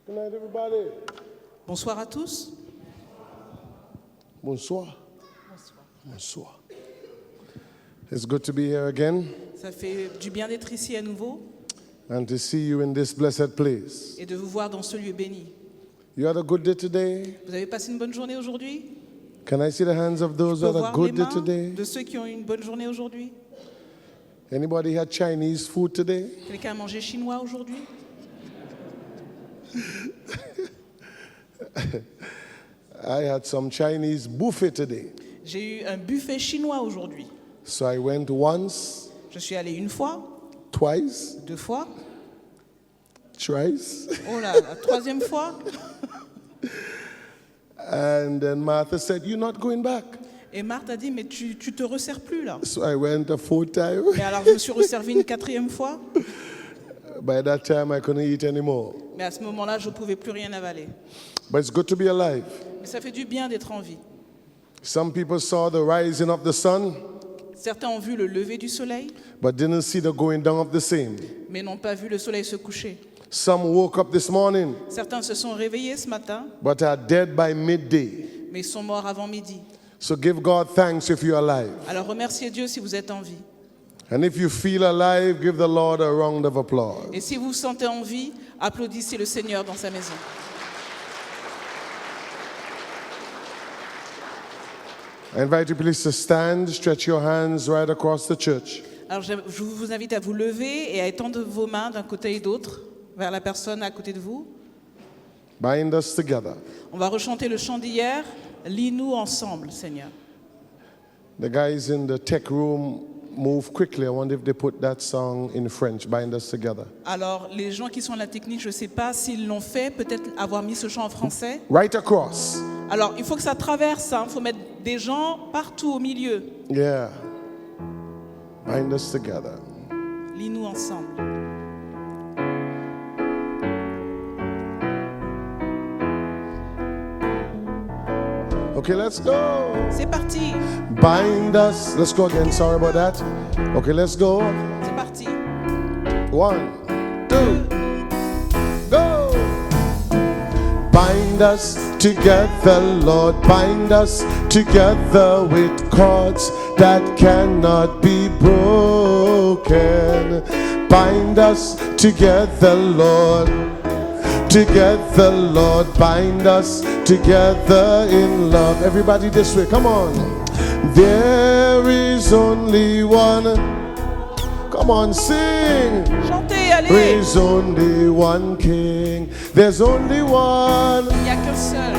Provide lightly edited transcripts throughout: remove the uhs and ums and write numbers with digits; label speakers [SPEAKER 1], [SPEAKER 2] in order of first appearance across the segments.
[SPEAKER 1] Good night, everybody.
[SPEAKER 2] Bonsoir à tous.
[SPEAKER 1] Bonsoir. Bonsoir. It's good to be here again
[SPEAKER 2] Ça fait du bien d'être ici à nouveau
[SPEAKER 1] and to see you in this blessed place.
[SPEAKER 2] et de vous voir dans ce lieu béni.
[SPEAKER 1] You had a good day today?
[SPEAKER 2] Vous avez passé une bonne journée aujourd'hui?
[SPEAKER 1] Can I see the hands of
[SPEAKER 2] Je
[SPEAKER 1] those
[SPEAKER 2] peux
[SPEAKER 1] who had a
[SPEAKER 2] voir les
[SPEAKER 1] good day
[SPEAKER 2] mains
[SPEAKER 1] today?
[SPEAKER 2] de ceux qui ont eu une bonne journée aujourd'hui?
[SPEAKER 1] Anybody had Chinese food today?
[SPEAKER 2] Quelqu'un a mangé chinois aujourd'hui?
[SPEAKER 1] I had some Chinese buffet today.
[SPEAKER 2] J'ai eu un buffet chinois aujourd'hui.
[SPEAKER 1] So I went once,
[SPEAKER 2] Je suis allée une fois,
[SPEAKER 1] twice,
[SPEAKER 2] 2 fois,
[SPEAKER 1] thrice.
[SPEAKER 2] oh là, la 3e fois.
[SPEAKER 1] And then Martha said, "You're not going back."
[SPEAKER 2] Et Marthe a dit, mais tu te resserres plus là.
[SPEAKER 1] So I went a fourth time.
[SPEAKER 2] Et alors je me suis resservie une 4e fois,
[SPEAKER 1] By that time, I couldn't eat anymore.
[SPEAKER 2] mais à ce moment-là, je ne pouvais plus rien avaler.
[SPEAKER 1] But it's good to be alive.
[SPEAKER 2] Mais ça fait du bien d'être en vie.
[SPEAKER 1] Some people saw the rising of the sun,
[SPEAKER 2] Certains ont vu le lever du soleil,
[SPEAKER 1] but didn't see the going down of the same.
[SPEAKER 2] mais n'ont pas vu le soleil se coucher.
[SPEAKER 1] Some woke up this morning,
[SPEAKER 2] Certains se sont réveillés ce matin,
[SPEAKER 1] but are dead by midday.
[SPEAKER 2] mais ils sont morts avant midi.
[SPEAKER 1] So give God thanks if you're alive.
[SPEAKER 2] Alors remerciez Dieu si vous êtes en vie.
[SPEAKER 1] And if you feel alive, give the Lord a round of applause.
[SPEAKER 2] Et si vous vous sentez en vie, applaudissez le Seigneur dans sa maison.
[SPEAKER 1] I invite you please to stand, stretch your hands right across the church.
[SPEAKER 2] Alors je vous invite à vous lever et à étendre vos mains d'un côté et d'autre vers la personne à côté de vous.
[SPEAKER 1] Bind us together.
[SPEAKER 2] On va rechanter le chant d'hier. Lis-nous ensemble, Seigneur.
[SPEAKER 1] The guys in the tech room move quickly. I wonder if they put that song in French, Bind Us Together.
[SPEAKER 2] Alors, les gens qui sont à la technique, je ne sais pas s'ils l'ont fait, peut-être avoir mis ce chant en français.
[SPEAKER 1] Right across.
[SPEAKER 2] Alors, il faut que ça traverse, il faut mettre des gens partout au milieu.
[SPEAKER 1] Yeah. Bind us together.
[SPEAKER 2] Lis-nous ensemble.
[SPEAKER 1] Okay, let's go.
[SPEAKER 2] C'est parti,
[SPEAKER 1] Bind us. Let's go again. Sorry about that. Okay, let's go.
[SPEAKER 2] c'est parti.
[SPEAKER 1] 1, 2, go. Bind us together, Lord. Bind us together with cords that cannot be broken. Bind us together, Lord. Together, Lord, bind us together in love. Everybody this way, come on. There is only one. Come on, sing.
[SPEAKER 2] Chantez, allez.
[SPEAKER 1] There is only one King. There's only one.
[SPEAKER 2] Il n'y a qu'un seul.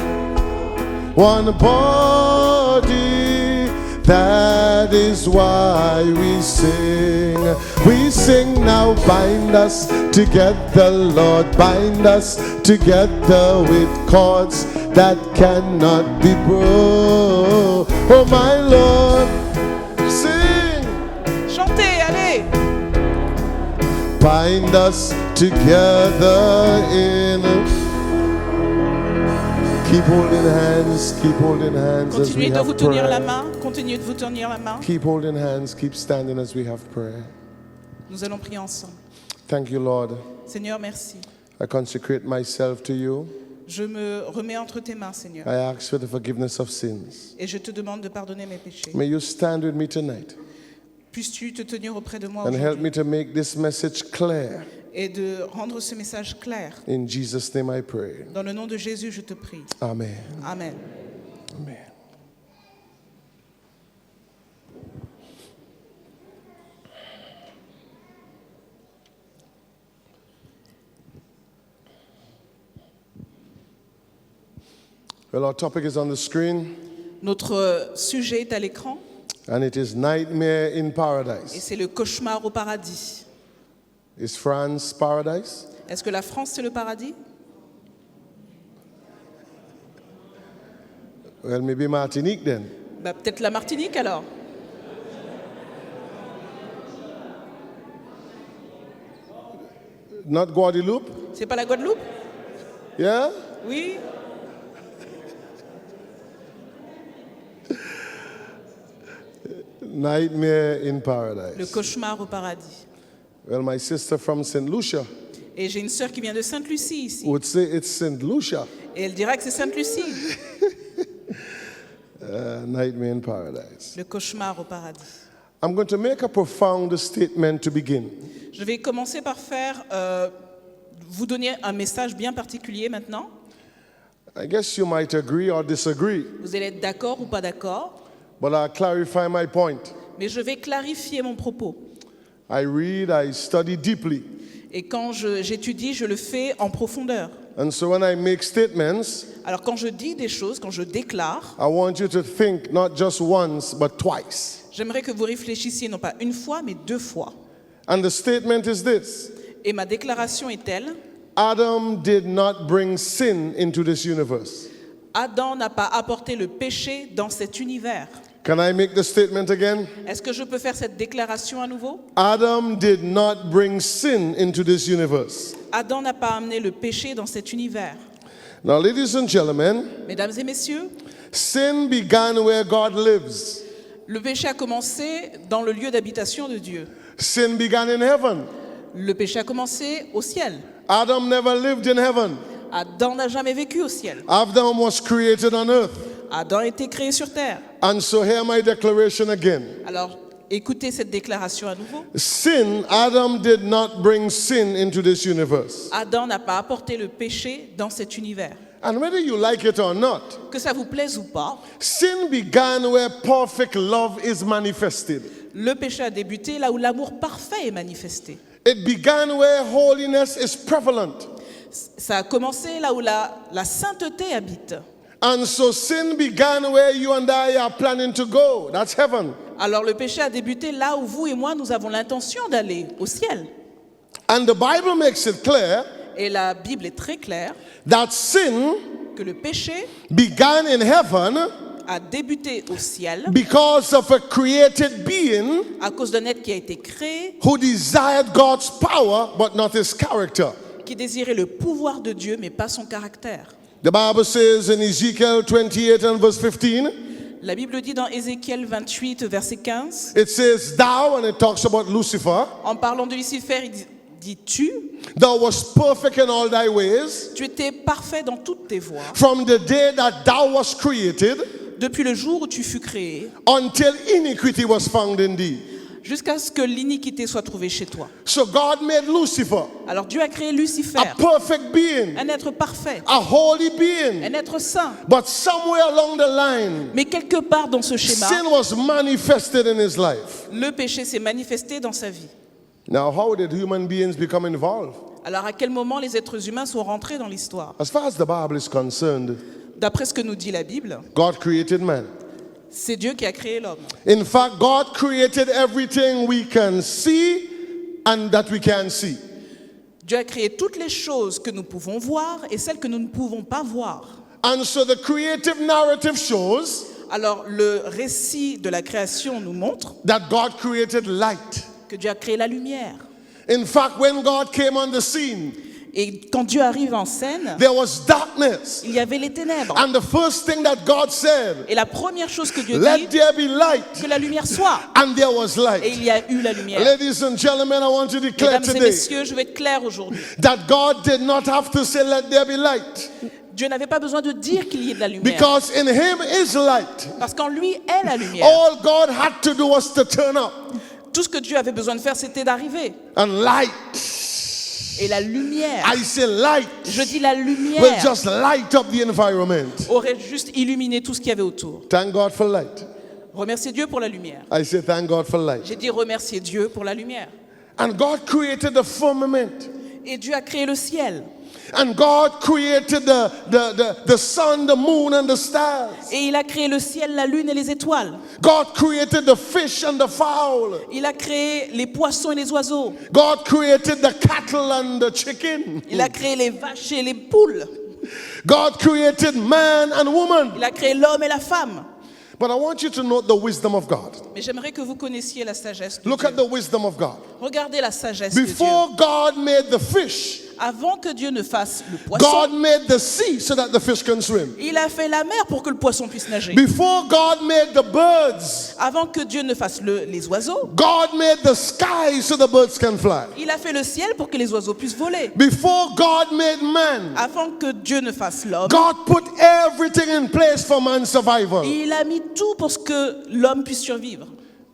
[SPEAKER 1] One body. That is why we sing. We sing now, bind us together, Lord. Bind us together with cords that cannot be broke. Oh my Lord, sing.
[SPEAKER 2] Chantez, allez.
[SPEAKER 1] Bind us together in. Keep holding hands, keep holding hands as we
[SPEAKER 2] Continuez de
[SPEAKER 1] have
[SPEAKER 2] vous tenir la
[SPEAKER 1] prayer.
[SPEAKER 2] main. Continuez de vous tenir la main.
[SPEAKER 1] Keep holding hands, keep standing as we have prayer.
[SPEAKER 2] Nous allons prier ensemble.
[SPEAKER 1] Thank you, Lord.
[SPEAKER 2] Seigneur, merci.
[SPEAKER 1] I consecrate myself to you.
[SPEAKER 2] Je me remets entre tes mains, Seigneur.
[SPEAKER 1] I ask for the forgiveness of sins.
[SPEAKER 2] Et je te demande de pardonner mes péchés.
[SPEAKER 1] May you stand with me tonight
[SPEAKER 2] Puisses-tu te tenir auprès de moi
[SPEAKER 1] and help
[SPEAKER 2] aujourd'hui
[SPEAKER 1] me to make this message clear.
[SPEAKER 2] et de rendre ce message clair.
[SPEAKER 1] In Jesus' name I pray.
[SPEAKER 2] Dans le nom de Jésus, je te prie.
[SPEAKER 1] Amen.
[SPEAKER 2] Amen.
[SPEAKER 1] Amen. Well, our topic is on the screen,
[SPEAKER 2] Notre sujet est à l'écran
[SPEAKER 1] and it is Nightmare in
[SPEAKER 2] et
[SPEAKER 1] Paradise.
[SPEAKER 2] c'est le cauchemar au paradis.
[SPEAKER 1] Is France paradise?
[SPEAKER 2] Est-ce que la France, c'est le paradis?
[SPEAKER 1] Well, maybe Martinique then.
[SPEAKER 2] Peut-être la Martinique alors.
[SPEAKER 1] Not Guadeloupe?
[SPEAKER 2] C'est pas la Guadeloupe?
[SPEAKER 1] Yeah?
[SPEAKER 2] Oui.
[SPEAKER 1] Nightmare in
[SPEAKER 2] Le
[SPEAKER 1] Paradise.
[SPEAKER 2] cauchemar au paradis.
[SPEAKER 1] Well, my sister from St. Lucia,
[SPEAKER 2] Et j'ai une sœur qui vient de Sainte-Lucie ici.
[SPEAKER 1] would say it's St. Lucia,
[SPEAKER 2] Et elle dira que c'est Sainte-Lucie,
[SPEAKER 1] Nightmare in Paradise.
[SPEAKER 2] le cauchemar au paradis.
[SPEAKER 1] I'm going to make a profound statement to begin.
[SPEAKER 2] Je vais commencer par vous donner un message bien particulier maintenant.
[SPEAKER 1] I guess you might agree or disagree,
[SPEAKER 2] Vous allez être d'accord ou pas d'accord,
[SPEAKER 1] but I'll clarify my point.
[SPEAKER 2] mais je vais clarifier mon propos.
[SPEAKER 1] I read, I study deeply.
[SPEAKER 2] Et quand j'étudie, je le fais en profondeur.
[SPEAKER 1] And so when I make statements,
[SPEAKER 2] Alors quand je dis des choses, quand je déclare,
[SPEAKER 1] I want you to think not just once, but twice.
[SPEAKER 2] j'aimerais que vous réfléchissiez non pas une fois, mais 2 fois.
[SPEAKER 1] And the statement is this:
[SPEAKER 2] Et ma déclaration est telle:
[SPEAKER 1] Adam did not bring sin into this universe.
[SPEAKER 2] Adam n'a pas apporté le péché dans cet univers.
[SPEAKER 1] Can I make the statement again?
[SPEAKER 2] Est-ce que je peux faire cette déclaration à nouveau?
[SPEAKER 1] Adam did not bring sin into this universe.
[SPEAKER 2] Adam n'a pas amené le péché dans cet univers.
[SPEAKER 1] Now, ladies and gentlemen,
[SPEAKER 2] Mesdames et messieurs,
[SPEAKER 1] sin began where God lives.
[SPEAKER 2] le péché a commencé dans le lieu d'habitation de Dieu.
[SPEAKER 1] Sin began in heaven.
[SPEAKER 2] Le péché a commencé au ciel.
[SPEAKER 1] Adam never lived in heaven.
[SPEAKER 2] Adam n'a jamais vécu au ciel.
[SPEAKER 1] Adam was created on earth.
[SPEAKER 2] Adam a été créé sur terre.
[SPEAKER 1] And so hear my declaration again.
[SPEAKER 2] Alors, écoutez cette déclaration à nouveau.
[SPEAKER 1] Sin, Adam did not bring sin into this universe.
[SPEAKER 2] Adam n'a pas apporté le péché dans cet univers.
[SPEAKER 1] And whether you like it or not,
[SPEAKER 2] Que ça vous plaise ou pas,
[SPEAKER 1] sin began where perfect love is manifested.
[SPEAKER 2] le péché a débuté là où l'amour parfait est manifesté.
[SPEAKER 1] It began where holiness is prevalent.
[SPEAKER 2] Ça a commencé là où la sainteté habite.
[SPEAKER 1] And so sin began where you and I are planning to go. That's heaven.
[SPEAKER 2] Alors le péché a débuté là où vous et moi, nous avons l'intention d'aller, au ciel.
[SPEAKER 1] And the Bible makes it clear
[SPEAKER 2] Et la Bible est très claire
[SPEAKER 1] that sin
[SPEAKER 2] que le péché
[SPEAKER 1] began in heaven
[SPEAKER 2] a débuté au ciel
[SPEAKER 1] because of a created being
[SPEAKER 2] à cause d'un être qui a été créé,
[SPEAKER 1] who desired God's power but not his character.
[SPEAKER 2] qui désirait le pouvoir de Dieu, mais pas son caractère.
[SPEAKER 1] The Bible says in Ezekiel 28 and verse 15,
[SPEAKER 2] La Bible dit dans Ézéchiel 28, verset 15,
[SPEAKER 1] it says, Thou, and it talks about Lucifer,
[SPEAKER 2] en parlant de Lucifer, il dit tu
[SPEAKER 1] thou wast perfect in all thy ways,
[SPEAKER 2] étais parfait dans toutes tes voies,
[SPEAKER 1] from the day that thou wast created,
[SPEAKER 2] depuis le jour où tu fus créé,
[SPEAKER 1] until iniquity was found in thee.
[SPEAKER 2] jusqu'à ce que l'iniquité soit trouvée chez toi.
[SPEAKER 1] So God made Lucifer
[SPEAKER 2] Alors Dieu a créé Lucifer,
[SPEAKER 1] a perfect being,
[SPEAKER 2] un être parfait,
[SPEAKER 1] a holy being.
[SPEAKER 2] un être saint.
[SPEAKER 1] But somewhere along the line,
[SPEAKER 2] Mais quelque part dans ce schéma,
[SPEAKER 1] sin was manifested in his life.
[SPEAKER 2] le péché s'est manifesté dans sa vie.
[SPEAKER 1] Now, how did human beings become involved?
[SPEAKER 2] Alors à quel moment les êtres humains sont rentrés dans l'histoire?
[SPEAKER 1] As far as the Bible is concerned,
[SPEAKER 2] D'après ce que nous dit la Bible,
[SPEAKER 1] God created man.
[SPEAKER 2] c'est Dieu qui a créé l'homme.
[SPEAKER 1] In fact, God created everything we can see and that we can't see.
[SPEAKER 2] Dieu a créé toutes les choses que nous pouvons voir et celles que nous ne pouvons pas voir.
[SPEAKER 1] And so the creative narrative shows
[SPEAKER 2] Alors le récit de la création nous montre
[SPEAKER 1] that God created light.
[SPEAKER 2] que Dieu a créé la lumière.
[SPEAKER 1] In fact, when God came on the scene,
[SPEAKER 2] Et quand Dieu arrive en scène,
[SPEAKER 1] there was darkness.
[SPEAKER 2] il y avait les ténèbres.
[SPEAKER 1] And the first thing that God said,
[SPEAKER 2] Et la première chose que Dieu
[SPEAKER 1] let
[SPEAKER 2] dit,
[SPEAKER 1] there be light.
[SPEAKER 2] que la lumière soit.
[SPEAKER 1] And there was
[SPEAKER 2] Et
[SPEAKER 1] light.
[SPEAKER 2] il y a eu la lumière.
[SPEAKER 1] Ladies and gentlemen, I want to declare
[SPEAKER 2] Mesdames et
[SPEAKER 1] today
[SPEAKER 2] messieurs, je vais être clair aujourd'hui.
[SPEAKER 1] that God did not have to say, let there be light.
[SPEAKER 2] Dieu n'avait pas besoin de dire qu'il y ait de la lumière.
[SPEAKER 1] Because in Him is light.
[SPEAKER 2] Parce qu'en lui est la lumière.
[SPEAKER 1] All God had to do was to turn up.
[SPEAKER 2] Tout ce que Dieu avait besoin de faire, c'était d'arriver.
[SPEAKER 1] And light,
[SPEAKER 2] Et la lumière,
[SPEAKER 1] I say light,
[SPEAKER 2] je dis la
[SPEAKER 1] will
[SPEAKER 2] lumière,
[SPEAKER 1] just light up the environment.
[SPEAKER 2] aurait juste illuminé tout ce qu'il y avait autour.
[SPEAKER 1] Thank God for light.
[SPEAKER 2] Remerciez Dieu pour la lumière.
[SPEAKER 1] I say thank God for light.
[SPEAKER 2] J'ai dit remercier Dieu pour la lumière.
[SPEAKER 1] And God created the firmament.
[SPEAKER 2] Et Dieu a créé le ciel.
[SPEAKER 1] And God created the sun, the moon, and the stars.
[SPEAKER 2] Et il a créé le ciel, la lune et les étoiles.
[SPEAKER 1] God created the fish and the fowl.
[SPEAKER 2] Il a créé les poissons et les oiseaux.
[SPEAKER 1] God created the cattle and the chicken.
[SPEAKER 2] Il a créé les vaches et les poules.
[SPEAKER 1] God created man and woman.
[SPEAKER 2] Il a créé l'homme et la femme.
[SPEAKER 1] But I want you to note the wisdom of God.
[SPEAKER 2] Mais j'aimerais que vous connaissiez la sagesse de
[SPEAKER 1] Look
[SPEAKER 2] Dieu.
[SPEAKER 1] at the wisdom of God.
[SPEAKER 2] Regardez la sagesse de Dieu.
[SPEAKER 1] Before God made the fish,
[SPEAKER 2] Avant que Dieu ne fasse le poisson,
[SPEAKER 1] God made the sea so that the fish can swim.
[SPEAKER 2] il a fait la mer pour que le poisson puisse nager.
[SPEAKER 1] Before God made the birds,
[SPEAKER 2] Avant que Dieu ne fasse les oiseaux,
[SPEAKER 1] God made the sky so the birds can fly.
[SPEAKER 2] il a fait le ciel pour que les oiseaux puissent voler.
[SPEAKER 1] Before God made man,
[SPEAKER 2] Avant que Dieu ne fasse l'homme,
[SPEAKER 1] God put everything in place for man's survival.
[SPEAKER 2] il a mis tout pour que l'homme puisse survivre.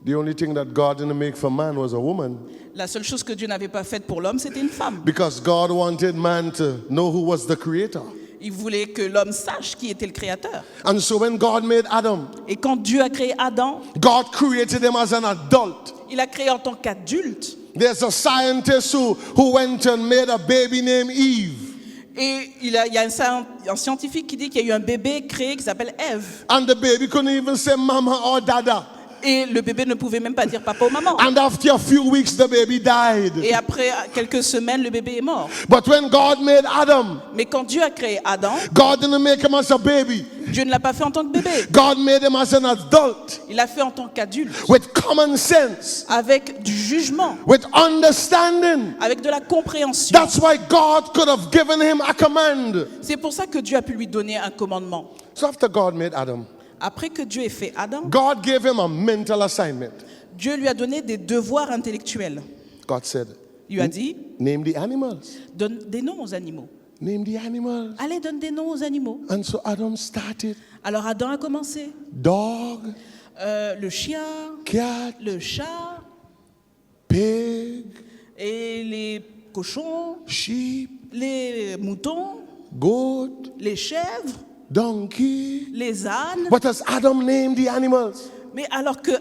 [SPEAKER 1] The only thing that God didn't make for man was a woman,
[SPEAKER 2] La seule chose que Dieu n'avait pas faite pour l'homme, c'était une femme.
[SPEAKER 1] because God wanted man to know who was the creator.
[SPEAKER 2] Il voulait que l'homme sache qui était le créateur.
[SPEAKER 1] And so when God made Adam,
[SPEAKER 2] Et quand Dieu a créé Adam,
[SPEAKER 1] God created him as an adult.
[SPEAKER 2] il a créé en tant qu'adulte.
[SPEAKER 1] There's a scientist who went and made a baby named Eve.
[SPEAKER 2] Et il y a un scientifique qui dit qu'il y a eu un bébé créé qui s'appelle Ève.
[SPEAKER 1] And the baby couldn't even say mama or dada.
[SPEAKER 2] Et le bébé ne pouvait même pas dire papa ou maman.
[SPEAKER 1] And after a few weeks, the baby died.
[SPEAKER 2] Et après quelques semaines, le bébé est mort.
[SPEAKER 1] But when God made Adam,
[SPEAKER 2] Mais quand Dieu a créé Adam,
[SPEAKER 1] God didn't make him as a baby.
[SPEAKER 2] Dieu ne l'a pas fait en tant que bébé.
[SPEAKER 1] God made him as an adult
[SPEAKER 2] Il l'a fait en tant qu'adulte,
[SPEAKER 1] with common sense,
[SPEAKER 2] avec du jugement,
[SPEAKER 1] with understanding.
[SPEAKER 2] avec de la compréhension.
[SPEAKER 1] That's why God could have given him a command.
[SPEAKER 2] C'est pour ça que Dieu a pu lui donner un commandement.
[SPEAKER 1] So after God made Adam,
[SPEAKER 2] Après que Dieu ait fait Adam,
[SPEAKER 1] God gave him a mental assignment.
[SPEAKER 2] Dieu lui a donné des devoirs intellectuels.
[SPEAKER 1] God said,
[SPEAKER 2] Il lui a dit,
[SPEAKER 1] name the animals.
[SPEAKER 2] donne des noms aux animaux.
[SPEAKER 1] Name the animals.
[SPEAKER 2] Allez, donne des noms aux animaux.
[SPEAKER 1] And so Adam started
[SPEAKER 2] Alors Adam a commencé.
[SPEAKER 1] dog,
[SPEAKER 2] Le chien,
[SPEAKER 1] cat,
[SPEAKER 2] le chat,
[SPEAKER 1] pig,
[SPEAKER 2] et les cochons,
[SPEAKER 1] sheep,
[SPEAKER 2] les moutons,
[SPEAKER 1] goat,
[SPEAKER 2] les chèvres,
[SPEAKER 1] donkey.
[SPEAKER 2] les ânes.
[SPEAKER 1] But as Adam named the animals,
[SPEAKER 2] Mais alors que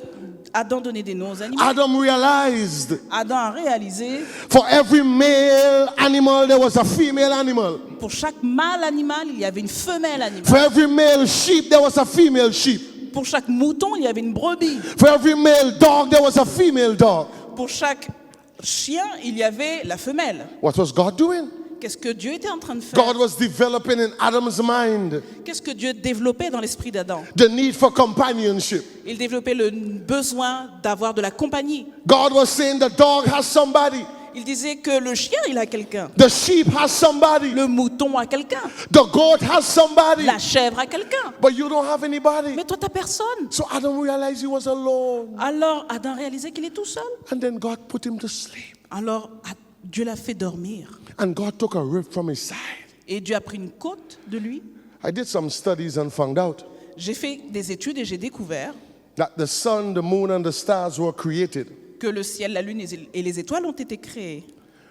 [SPEAKER 2] Adam donnait des noms aux animaux,
[SPEAKER 1] Adam realized
[SPEAKER 2] Adam a réalisé,
[SPEAKER 1] for every male animal there was a female animal.
[SPEAKER 2] pour chaque mâle animal, il y avait une femelle animale.
[SPEAKER 1] For every male sheep there was a female sheep.
[SPEAKER 2] Pour chaque mouton, il y avait une brebis.
[SPEAKER 1] For every male dog there was a female dog.
[SPEAKER 2] Pour chaque chien, il y avait la femelle.
[SPEAKER 1] What was God doing?
[SPEAKER 2] Qu'est-ce que Dieu était en train de faire?
[SPEAKER 1] God was developing in Adam's mind
[SPEAKER 2] Qu'est-ce que Dieu développait dans l'esprit d'Adam?
[SPEAKER 1] the need for companionship.
[SPEAKER 2] Il développait le besoin d'avoir de la compagnie.
[SPEAKER 1] God was saying the dog has somebody,
[SPEAKER 2] Il disait que le chien, il a quelqu'un.
[SPEAKER 1] the sheep has somebody,
[SPEAKER 2] Le mouton a quelqu'un.
[SPEAKER 1] the goat has somebody,
[SPEAKER 2] La chèvre a quelqu'un.
[SPEAKER 1] but you don't have anybody.
[SPEAKER 2] Mais toi, t'as personne.
[SPEAKER 1] So Adam realized he was alone.
[SPEAKER 2] Alors Adam réalisait qu'il est tout seul.
[SPEAKER 1] And then God put him to sleep.
[SPEAKER 2] Alors Dieu l'a fait dormir.
[SPEAKER 1] And God took a rib from his side.
[SPEAKER 2] Et Dieu a pris une côte de lui.
[SPEAKER 1] I did some studies and found out
[SPEAKER 2] J'ai fait des études et j'ai découvert
[SPEAKER 1] that the sun, the moon, and the stars were created.
[SPEAKER 2] que le ciel, la lune et les étoiles ont été créés.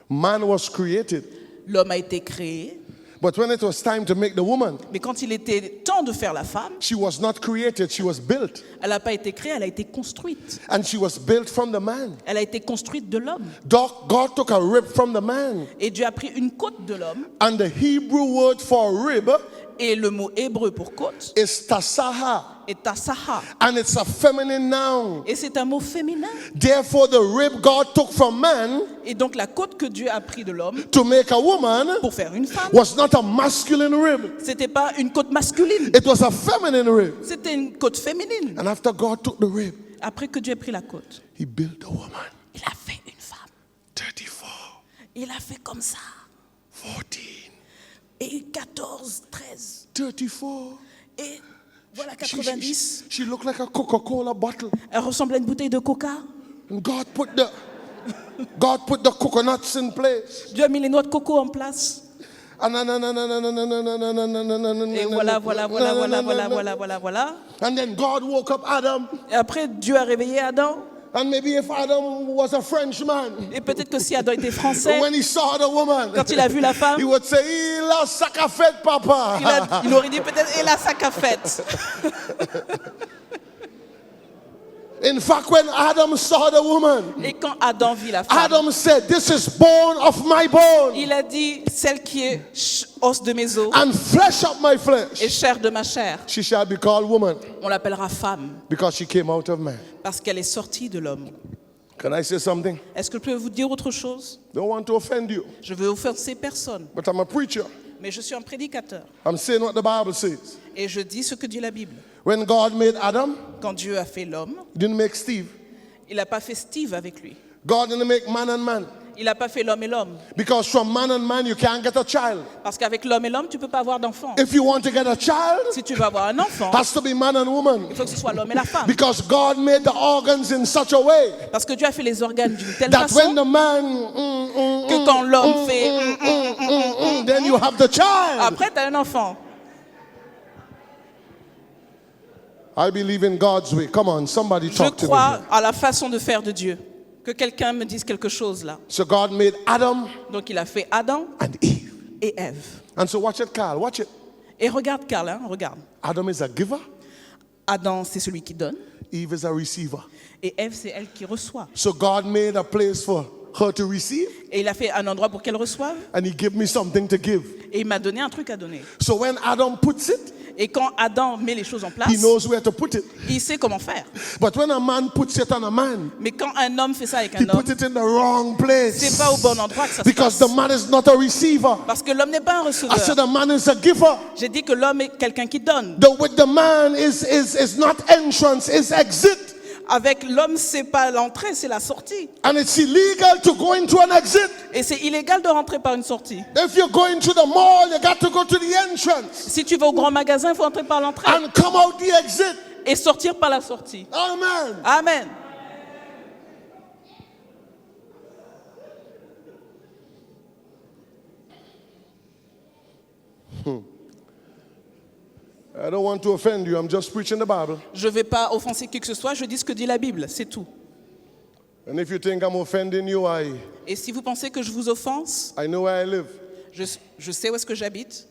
[SPEAKER 1] Man was created.
[SPEAKER 2] L'homme a été créé.
[SPEAKER 1] But when it was time to make the woman,
[SPEAKER 2] Mais quand il était temps de faire la femme,
[SPEAKER 1] she was not created, she was built.
[SPEAKER 2] elle n'a pas été créée, elle a été construite.
[SPEAKER 1] And she was built from the man.
[SPEAKER 2] Elle a été construite de l'homme.
[SPEAKER 1] God took a rib from the man.
[SPEAKER 2] Et Dieu a pris une côte de l'homme.
[SPEAKER 1] And the Hebrew word for rib
[SPEAKER 2] Et le mot hébreu pour côte
[SPEAKER 1] is tasaha.
[SPEAKER 2] est tasaha.
[SPEAKER 1] And it's a feminine noun.
[SPEAKER 2] Et c'est un mot féminin.
[SPEAKER 1] Therefore, the rib God took from man
[SPEAKER 2] Et donc la côte que Dieu a pris de l'homme
[SPEAKER 1] to make a woman
[SPEAKER 2] pour faire une femme,
[SPEAKER 1] was not a masculine rib.
[SPEAKER 2] c'était pas une côte masculine.
[SPEAKER 1] It was a feminine rib.
[SPEAKER 2] C'était une côte féminine.
[SPEAKER 1] And after God took the rib,
[SPEAKER 2] Après que Dieu a pris la côte,
[SPEAKER 1] he built a woman.
[SPEAKER 2] il a fait une femme.
[SPEAKER 1] 34,
[SPEAKER 2] Il a fait comme ça.
[SPEAKER 1] 14,
[SPEAKER 2] Et 14, 13.
[SPEAKER 1] 34.
[SPEAKER 2] Et voilà 90.
[SPEAKER 1] She looked like a Coca-Cola bottle.
[SPEAKER 2] Elle ressemble à une bouteille de coca.
[SPEAKER 1] And God put the coconuts in place.
[SPEAKER 2] Dieu a mis les noix de coco en place. Et voilà.
[SPEAKER 1] And then God woke up Adam.
[SPEAKER 2] Et après, Dieu a réveillé Adam.
[SPEAKER 1] And maybe if Adam was a Frenchman,
[SPEAKER 2] Et peut-être que si Adam était français,
[SPEAKER 1] when he saw the woman,
[SPEAKER 2] quand il a vu la femme,
[SPEAKER 1] he would say, "Il a sac fait, papa."
[SPEAKER 2] il aurait dit peut-être, et là, ça qu'a fait.
[SPEAKER 1] In fact, when Adam saw the woman,
[SPEAKER 2] Et quand Adam vit la femme,
[SPEAKER 1] Adam said, "This is bone of my bone
[SPEAKER 2] il a dit, celle qui est os de mes os
[SPEAKER 1] and flesh of my
[SPEAKER 2] et
[SPEAKER 1] flesh.
[SPEAKER 2] chair de ma chair.
[SPEAKER 1] She shall be called woman
[SPEAKER 2] On l'appellera femme
[SPEAKER 1] because she came out of man."
[SPEAKER 2] parce qu'elle est sortie de l'homme.
[SPEAKER 1] Can I say something?
[SPEAKER 2] Est-ce que je peux vous dire autre chose?
[SPEAKER 1] Don't want to offend you,
[SPEAKER 2] Je veux offenser personne,
[SPEAKER 1] but I'm a preacher.
[SPEAKER 2] mais je suis un prédicateur.
[SPEAKER 1] I'm saying what the Bible says.
[SPEAKER 2] Et je dis ce que dit la Bible.
[SPEAKER 1] When God made Adam,
[SPEAKER 2] Quand Dieu a fait l'homme,
[SPEAKER 1] he didn't make Steve.
[SPEAKER 2] il n'a pas fait Steve avec lui.
[SPEAKER 1] God didn't make man and man.
[SPEAKER 2] Il n'a pas fait l'homme et l'homme.
[SPEAKER 1] Because from man and man, you can't get a child.
[SPEAKER 2] Parce qu'avec l'homme et l'homme, tu ne peux pas avoir d'enfant.
[SPEAKER 1] If you want to get a child,
[SPEAKER 2] Si tu veux avoir un enfant,
[SPEAKER 1] has to be man and woman.
[SPEAKER 2] il faut que ce soit l'homme et la femme.
[SPEAKER 1] Because God made the organs in such a way
[SPEAKER 2] Parce que Dieu a fait les organes d'une telle
[SPEAKER 1] that when
[SPEAKER 2] façon
[SPEAKER 1] the man,
[SPEAKER 2] que quand l'homme fait...
[SPEAKER 1] then you have the child.
[SPEAKER 2] Après, tu as un enfant.
[SPEAKER 1] I believe in God's way. Come on, somebody
[SPEAKER 2] Je
[SPEAKER 1] talk to me.
[SPEAKER 2] crois à la façon de faire de Dieu. Que quelqu'un me dise quelque chose là.
[SPEAKER 1] So God made Adam
[SPEAKER 2] Donc il a fait Adam
[SPEAKER 1] and Eve.
[SPEAKER 2] et Ève.
[SPEAKER 1] And so watch it, Carl. Watch it.
[SPEAKER 2] Et regarde Carl, hein, regarde.
[SPEAKER 1] Adam is a giver.
[SPEAKER 2] Adam, c'est celui qui donne.
[SPEAKER 1] Eve is a receiver.
[SPEAKER 2] Et Ève, c'est elle qui reçoit.
[SPEAKER 1] So God made a place for her to receive,
[SPEAKER 2] Et il a fait un endroit pour qu'elle reçoive.
[SPEAKER 1] and He gave me something to give.
[SPEAKER 2] Et il m'a donné un truc à donner.
[SPEAKER 1] So when Adam puts it,
[SPEAKER 2] Et quand Adam met les choses en place,
[SPEAKER 1] he knows where to put it.
[SPEAKER 2] il sait comment faire.
[SPEAKER 1] But when a man puts it on a man,
[SPEAKER 2] Mais quand un homme fait ça avec
[SPEAKER 1] he
[SPEAKER 2] un homme,
[SPEAKER 1] puts it in the wrong place.
[SPEAKER 2] c'est pas au bon endroit que ça se
[SPEAKER 1] Because
[SPEAKER 2] passe.
[SPEAKER 1] the man is not a receiver.
[SPEAKER 2] Parce que l'homme n'est pas un
[SPEAKER 1] I said
[SPEAKER 2] receveur.
[SPEAKER 1] the man is a giver.
[SPEAKER 2] J'ai dit que l'homme est quelqu'un qui donne.
[SPEAKER 1] With the man is not entrance, is exit.
[SPEAKER 2] Avec l'homme, c'est pas l'entrée, c'est la sortie.
[SPEAKER 1] And it's illegal to go into an exit.
[SPEAKER 2] Et c'est illégal de rentrer par une sortie.
[SPEAKER 1] If you're going to the mall, you got to go to the entrance
[SPEAKER 2] Si tu vas au grand magasin, il faut entrer par l'entrée
[SPEAKER 1] and come out the exit.
[SPEAKER 2] et sortir par la sortie.
[SPEAKER 1] Amen.
[SPEAKER 2] Amen.
[SPEAKER 1] I don't want to offend you. I'm just preaching the Bible.
[SPEAKER 2] Je ne vais pas offenser qui que ce soit, je dis ce que dit la Bible, c'est tout.
[SPEAKER 1] And if you think I'm offending you,
[SPEAKER 2] Et si vous pensez que je vous offense,
[SPEAKER 1] I know where I live.
[SPEAKER 2] je sais où est-ce que j'habite,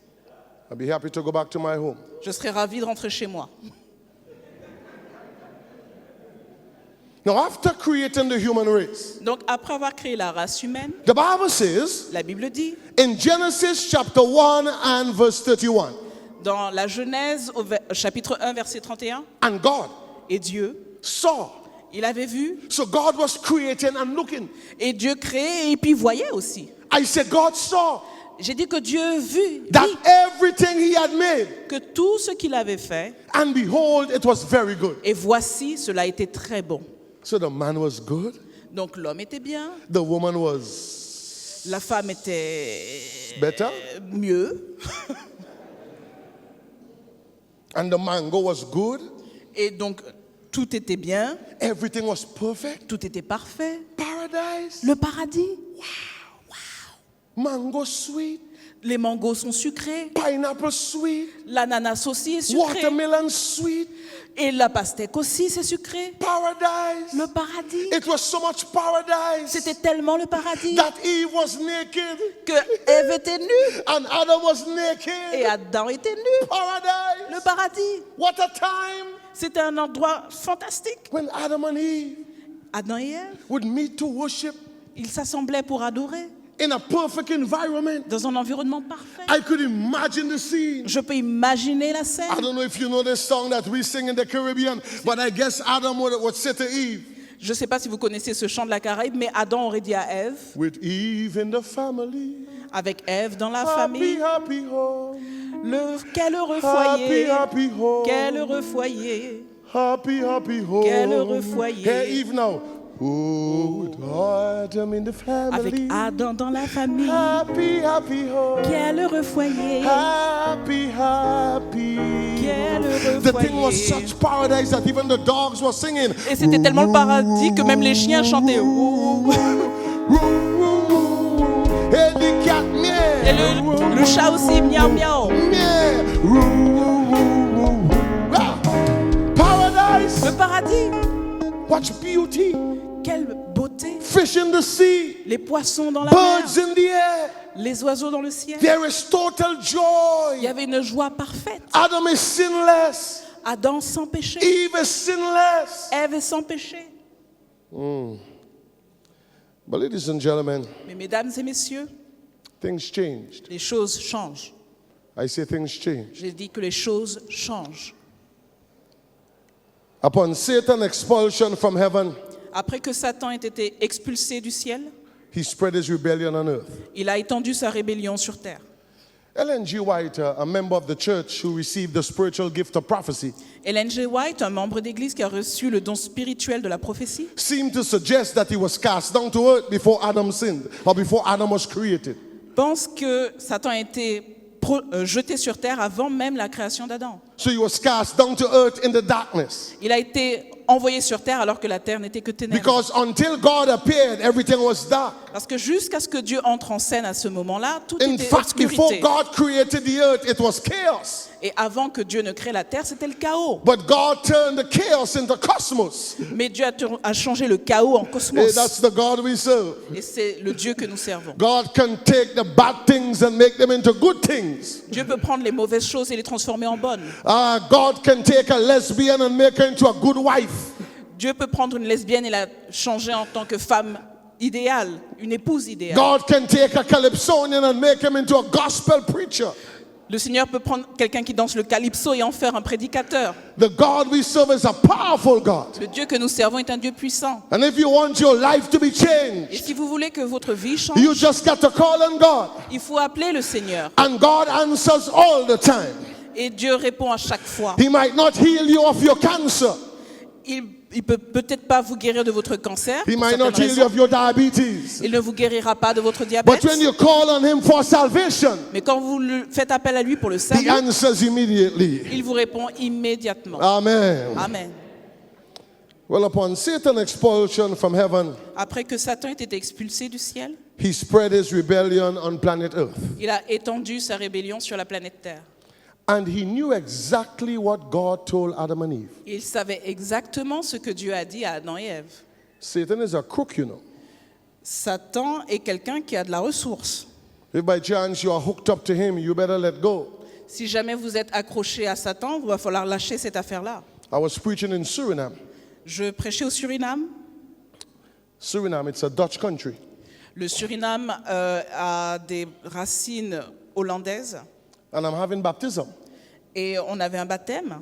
[SPEAKER 1] I'll be happy to go back to my home.
[SPEAKER 2] je serai ravi de rentrer chez moi.
[SPEAKER 1] Now, after creating the human race,
[SPEAKER 2] Donc après avoir créé la race humaine,
[SPEAKER 1] the Bible says
[SPEAKER 2] la Bible dit,
[SPEAKER 1] in Genesis chapter 1 and verse 31,
[SPEAKER 2] dans la Genèse au chapitre 1 verset 31,
[SPEAKER 1] and God
[SPEAKER 2] et Dieu,
[SPEAKER 1] saw.
[SPEAKER 2] il avait vu,
[SPEAKER 1] So God was creating and looking.
[SPEAKER 2] et Dieu créait et puis voyait aussi.
[SPEAKER 1] I said God saw
[SPEAKER 2] J'ai dit que Dieu vit
[SPEAKER 1] that everything he had made,
[SPEAKER 2] que tout ce qu'il avait fait,
[SPEAKER 1] and behold, it was very good.
[SPEAKER 2] et voici, cela était très bon.
[SPEAKER 1] So the man was good,
[SPEAKER 2] Donc l'homme était bien,
[SPEAKER 1] the woman was
[SPEAKER 2] la femme était
[SPEAKER 1] better,
[SPEAKER 2] mieux,
[SPEAKER 1] and the mango was good.
[SPEAKER 2] et donc tout était bien,
[SPEAKER 1] Everything was perfect.
[SPEAKER 2] tout était parfait.
[SPEAKER 1] Paradise.
[SPEAKER 2] Le paradis,
[SPEAKER 1] Mango sweet.
[SPEAKER 2] les mangos sont sucrés,
[SPEAKER 1] Pineapple sweet.
[SPEAKER 2] l'ananas aussi est sucré,
[SPEAKER 1] Watermelon sweet.
[SPEAKER 2] et la pastèque aussi c'est sucré.
[SPEAKER 1] Paradise.
[SPEAKER 2] Le paradis,
[SPEAKER 1] It was so much paradise
[SPEAKER 2] c'était tellement le paradis
[SPEAKER 1] that Eve was naked
[SPEAKER 2] que Ève était nue
[SPEAKER 1] and Adam was
[SPEAKER 2] et
[SPEAKER 1] naked.
[SPEAKER 2] Adam était nu.
[SPEAKER 1] Paradise.
[SPEAKER 2] Le paradis,
[SPEAKER 1] What a time
[SPEAKER 2] c'était un endroit fantastique.
[SPEAKER 1] when Adam and Eve
[SPEAKER 2] Adam et Ève,
[SPEAKER 1] would meet to worship
[SPEAKER 2] ils s'assemblaient pour adorer
[SPEAKER 1] in a perfect environment.
[SPEAKER 2] dans un environnement parfait.
[SPEAKER 1] I could imagine the scene.
[SPEAKER 2] Je peux imaginer la
[SPEAKER 1] I
[SPEAKER 2] scène.
[SPEAKER 1] don't know if you know this song that we sing in the Caribbean, but I guess Adam would say to Eve,
[SPEAKER 2] Je ne sais pas si vous connaissez ce chant de la Caraïbe, mais Adam aurait dit à Ève,
[SPEAKER 1] with Eve in the family,
[SPEAKER 2] avec Ève dans la
[SPEAKER 1] happy,
[SPEAKER 2] famille,
[SPEAKER 1] happy home,
[SPEAKER 2] quel heureux
[SPEAKER 1] happy,
[SPEAKER 2] foyer,
[SPEAKER 1] happy home,
[SPEAKER 2] quel heureux foyer,
[SPEAKER 1] happy, happy home.
[SPEAKER 2] Quel heureux foyer.
[SPEAKER 1] Hey, Eve now. Oh, with Adam in the
[SPEAKER 2] avec
[SPEAKER 1] family,
[SPEAKER 2] Adam dans la famille,
[SPEAKER 1] happy, happy home,
[SPEAKER 2] quel heureux foyer,
[SPEAKER 1] happy, happy.
[SPEAKER 2] quel heureux
[SPEAKER 1] The thing was
[SPEAKER 2] foyer.
[SPEAKER 1] such paradise that even the dogs were singing.
[SPEAKER 2] Et c'était tellement le paradis que même les chiens chantaient. Ouh.
[SPEAKER 1] Hey, the cat, meow.
[SPEAKER 2] Et le chat aussi, miaou miaou.
[SPEAKER 1] Ah, paradise.
[SPEAKER 2] Le paradis,
[SPEAKER 1] Watch beauty.
[SPEAKER 2] quelle beauté.
[SPEAKER 1] Fish in the sea.
[SPEAKER 2] Les poissons dans la mer,
[SPEAKER 1] Birds in the air.
[SPEAKER 2] les oiseaux dans le ciel.
[SPEAKER 1] There is total
[SPEAKER 2] Il y
[SPEAKER 1] joy.
[SPEAKER 2] avait une joie parfaite.
[SPEAKER 1] Adam is sinless.
[SPEAKER 2] Adam sans péché,
[SPEAKER 1] Eve is sinless.
[SPEAKER 2] Ève est sans péché.
[SPEAKER 1] But ladies and gentlemen,
[SPEAKER 2] Mais mesdames et messieurs,
[SPEAKER 1] things changed.
[SPEAKER 2] les choses changent.
[SPEAKER 1] I say things changed.
[SPEAKER 2] J'ai dit que les choses changent.
[SPEAKER 1] Upon Satan's expulsion from heaven,
[SPEAKER 2] Après que Satan ait été expulsé du ciel,
[SPEAKER 1] he spread his rebellion on earth.
[SPEAKER 2] il a étendu sa rébellion sur terre.
[SPEAKER 1] Ellen G. White, a member of the church who received the spiritual gift of prophecy,
[SPEAKER 2] Ellen G. White, un membre d'église qui a reçu le don spirituel de la prophétie,
[SPEAKER 1] seemed to suggest that he was cast down to earth before Adam sinned, or before Adam was created.
[SPEAKER 2] pense que Satan a été jeté sur terre avant même la création d'Adam.
[SPEAKER 1] So he was cast down to earth in the darkness.
[SPEAKER 2] Il a été envoyé sur terre alors que la terre n'était que ténèbres.
[SPEAKER 1] Because until God appeared, everything was dark.
[SPEAKER 2] Parce que jusqu'à ce que Dieu entre en scène à ce moment-là, tout
[SPEAKER 1] In
[SPEAKER 2] était
[SPEAKER 1] fact, before
[SPEAKER 2] obscurité.
[SPEAKER 1] God created the earth, it was chaos.
[SPEAKER 2] Et avant que Dieu ne crée la terre, c'était le chaos.
[SPEAKER 1] But God turned the chaos into cosmos.
[SPEAKER 2] Mais Dieu a changé le chaos en
[SPEAKER 1] Hey,
[SPEAKER 2] cosmos.
[SPEAKER 1] that's the God we serve.
[SPEAKER 2] Et c'est le Dieu que nous servons.
[SPEAKER 1] God can take the bad things and make them into good things.
[SPEAKER 2] Dieu peut prendre les mauvaises choses et les transformer en bonnes.
[SPEAKER 1] God can take a lesbian and make her into a good wife.
[SPEAKER 2] Dieu peut prendre une lesbienne et la changer en tant que femme idéale, une épouse idéale.
[SPEAKER 1] God can take a calypsonian and make him into a gospel preacher.
[SPEAKER 2] Le Seigneur peut prendre quelqu'un qui danse le calypso et en faire un prédicateur.
[SPEAKER 1] The God we serve is a powerful God.
[SPEAKER 2] Le Dieu que nous servons est un Dieu puissant.
[SPEAKER 1] And if you want your life to be
[SPEAKER 2] Et
[SPEAKER 1] changed,
[SPEAKER 2] si vous voulez que votre vie change,
[SPEAKER 1] you just got to call on God.
[SPEAKER 2] il faut appeler le Seigneur.
[SPEAKER 1] And God answers all the time.
[SPEAKER 2] Et Dieu répond à chaque fois.
[SPEAKER 1] He might not heal you of your cancer.
[SPEAKER 2] Il peut peut-être pas vous guérir de votre cancer.
[SPEAKER 1] He
[SPEAKER 2] pour
[SPEAKER 1] might not
[SPEAKER 2] certaines
[SPEAKER 1] heal you
[SPEAKER 2] raisons.
[SPEAKER 1] of your diabetes.
[SPEAKER 2] Il ne vous guérira pas de votre diabète.
[SPEAKER 1] But when you call on him for salvation,
[SPEAKER 2] Mais quand vous faites appel à lui pour le
[SPEAKER 1] he
[SPEAKER 2] salut,
[SPEAKER 1] answers immediately.
[SPEAKER 2] il vous répond immédiatement.
[SPEAKER 1] Amen.
[SPEAKER 2] Amen.
[SPEAKER 1] Well, upon Satan's expulsion from heaven,
[SPEAKER 2] Après que Satan ait été expulsé du ciel,
[SPEAKER 1] he spread his rebellion on planet Earth.
[SPEAKER 2] il a étendu sa rébellion sur la planète Terre.
[SPEAKER 1] And he knew exactly what God told Adam and Eve.
[SPEAKER 2] Il savait exactement ce que Dieu a dit à Adam et Ève.
[SPEAKER 1] Satan is a crook, you know.
[SPEAKER 2] Satan est quelqu'un qui a de la ressource.
[SPEAKER 1] If by chance you are hooked up to him, you better let go.
[SPEAKER 2] Si jamais vous êtes accroché à Satan, il va falloir lâcher cette affaire-là.
[SPEAKER 1] I was preaching in Suriname.
[SPEAKER 2] Je prêchais au Suriname.
[SPEAKER 1] Suriname, it's a Dutch country.
[SPEAKER 2] Le Suriname a des racines hollandaises
[SPEAKER 1] And I'm having baptism.
[SPEAKER 2] et on avait un baptême.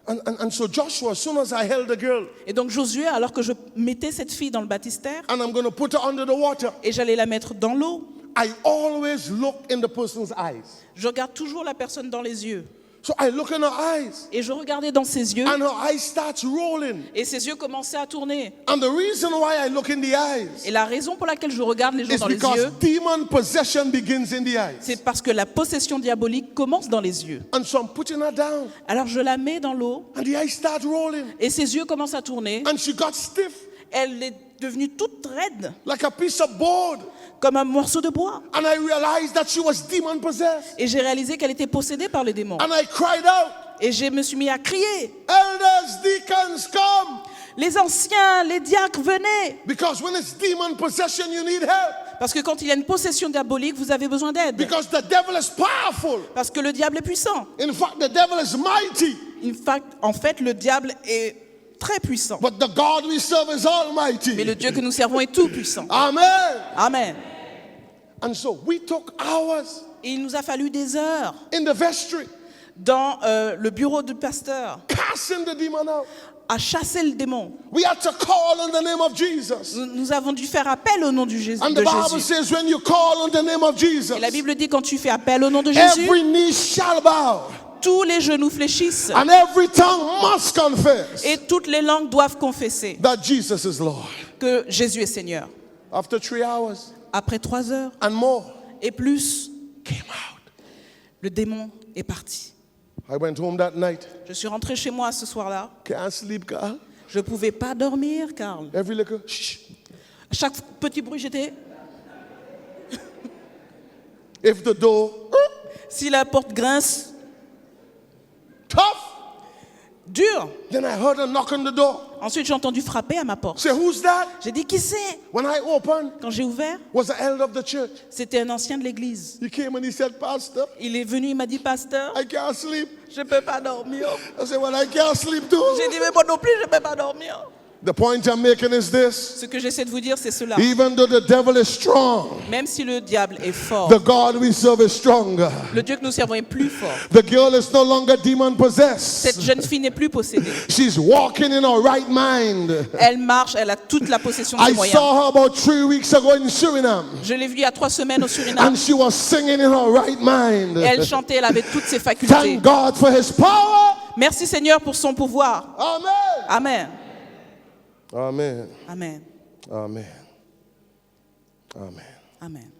[SPEAKER 1] And so Joshua, as soon as I held the girl,
[SPEAKER 2] Et donc Josué, alors que je mettais cette fille dans le baptistère
[SPEAKER 1] and I'm going to put her under the water,
[SPEAKER 2] et j'allais la mettre dans l'eau,
[SPEAKER 1] I always look in the person's eyes.
[SPEAKER 2] je regarde toujours la personne dans les yeux.
[SPEAKER 1] So I look in her eyes,
[SPEAKER 2] Et je regardais dans ses yeux
[SPEAKER 1] and her eyes starts rolling.
[SPEAKER 2] et ses yeux commençaient à tourner.
[SPEAKER 1] And the reason why I look in the eyes
[SPEAKER 2] Et la raison pour laquelle je regarde les gens
[SPEAKER 1] is
[SPEAKER 2] dans les
[SPEAKER 1] because
[SPEAKER 2] yeux,
[SPEAKER 1] demon possession begins in the eyes.
[SPEAKER 2] c'est parce que la possession diabolique commence dans les yeux.
[SPEAKER 1] And so I'm putting her down,
[SPEAKER 2] Alors je la mets dans l'eau
[SPEAKER 1] and the eyes start rolling,
[SPEAKER 2] et ses yeux commencent à tourner.
[SPEAKER 1] and she got stiff
[SPEAKER 2] Elle est devenue toute raide,
[SPEAKER 1] like a piece of board.
[SPEAKER 2] comme un morceau de bois.
[SPEAKER 1] And I realized that she was demon possessed.
[SPEAKER 2] Et j'ai réalisé qu'elle était possédée par les démons.
[SPEAKER 1] And I cried out,
[SPEAKER 2] Et je me suis mis à crier.
[SPEAKER 1] elders, deacons, come.
[SPEAKER 2] Les anciens, les diacres, venez.
[SPEAKER 1] Because when it's demon possession, you need help.
[SPEAKER 2] Parce que quand il y a une possession diabolique, vous avez besoin d'aide.
[SPEAKER 1] Because the devil is powerful.
[SPEAKER 2] Parce que le diable est puissant.
[SPEAKER 1] In fact, the devil is mighty.
[SPEAKER 2] En fait, le diable est très puissant.
[SPEAKER 1] But the God we serve is almighty.
[SPEAKER 2] Mais le Dieu que nous servons est tout puissant.
[SPEAKER 1] Amen.
[SPEAKER 2] Amen.
[SPEAKER 1] And so we took hours
[SPEAKER 2] Et il nous a fallu des heures
[SPEAKER 1] in the vestry,
[SPEAKER 2] dans le bureau du pasteur
[SPEAKER 1] casting the demon out.
[SPEAKER 2] à chasser le démon.
[SPEAKER 1] We had to call on the name of Jesus.
[SPEAKER 2] Nous avons dû faire appel au nom de Jésus.
[SPEAKER 1] And the Bible says when you call on the name of Jesus,
[SPEAKER 2] Et la Bible dit quand tu fais appel au nom de Jésus,
[SPEAKER 1] every knee shall bow
[SPEAKER 2] tous les genoux fléchissent
[SPEAKER 1] and every tongue must confess
[SPEAKER 2] et toutes les langues doivent confesser
[SPEAKER 1] that Jesus is Lord.
[SPEAKER 2] que Jésus est Seigneur.
[SPEAKER 1] After 3 hours
[SPEAKER 2] Après 3 heures
[SPEAKER 1] and more
[SPEAKER 2] et plus,
[SPEAKER 1] came out.
[SPEAKER 2] le démon est parti.
[SPEAKER 1] I went home that night.
[SPEAKER 2] Je suis rentré chez moi ce soir-là.
[SPEAKER 1] Can't sleep, Carl.
[SPEAKER 2] Je ne pouvais pas dormir, Karl.
[SPEAKER 1] Every little shh.
[SPEAKER 2] Chaque petit bruit, j'étais...
[SPEAKER 1] If the door
[SPEAKER 2] Si la porte grince,
[SPEAKER 1] tough,
[SPEAKER 2] dur.
[SPEAKER 1] then I heard a knock on the door.
[SPEAKER 2] Ensuite, j'ai entendu frapper à ma porte.
[SPEAKER 1] Say, who's that?
[SPEAKER 2] J'ai dit, qui c'est?
[SPEAKER 1] When I opened,
[SPEAKER 2] Quand j'ai ouvert,
[SPEAKER 1] was the elder of the church.
[SPEAKER 2] c'était un ancien de l'église.
[SPEAKER 1] He came and he said, Pastor,
[SPEAKER 2] Il est venu, il m'a dit, pasteur,
[SPEAKER 1] I can't sleep.
[SPEAKER 2] je ne peux pas dormir.
[SPEAKER 1] I said, well, I can't sleep too.
[SPEAKER 2] J'ai dit, mais moi non plus, je ne peux pas dormir.
[SPEAKER 1] The point I'm making is this.
[SPEAKER 2] Ce que j'essaie de vous dire, c'est cela.
[SPEAKER 1] Even though the devil is strong,
[SPEAKER 2] Même si le diable est fort,
[SPEAKER 1] the God we serve is stronger.
[SPEAKER 2] le Dieu que nous servons est plus fort.
[SPEAKER 1] The girl is no longer demon possessed.
[SPEAKER 2] Cette jeune fille n'est plus possédée.
[SPEAKER 1] She's walking in her right mind.
[SPEAKER 2] Elle marche, elle a toute la possession de ses
[SPEAKER 1] I
[SPEAKER 2] moyens.
[SPEAKER 1] saw her about 3 weeks ago in Suriname,
[SPEAKER 2] Je l'ai vue il y a 3 semaines au Suriname.
[SPEAKER 1] and she was singing in her right mind.
[SPEAKER 2] Elle chantait, elle avait toutes ses facultés.
[SPEAKER 1] Thank God for His power.
[SPEAKER 2] Merci Seigneur pour son pouvoir.
[SPEAKER 1] Amen.
[SPEAKER 2] Amen.
[SPEAKER 1] Amen.
[SPEAKER 2] Amen.
[SPEAKER 1] Amen. Amen.
[SPEAKER 2] Amen.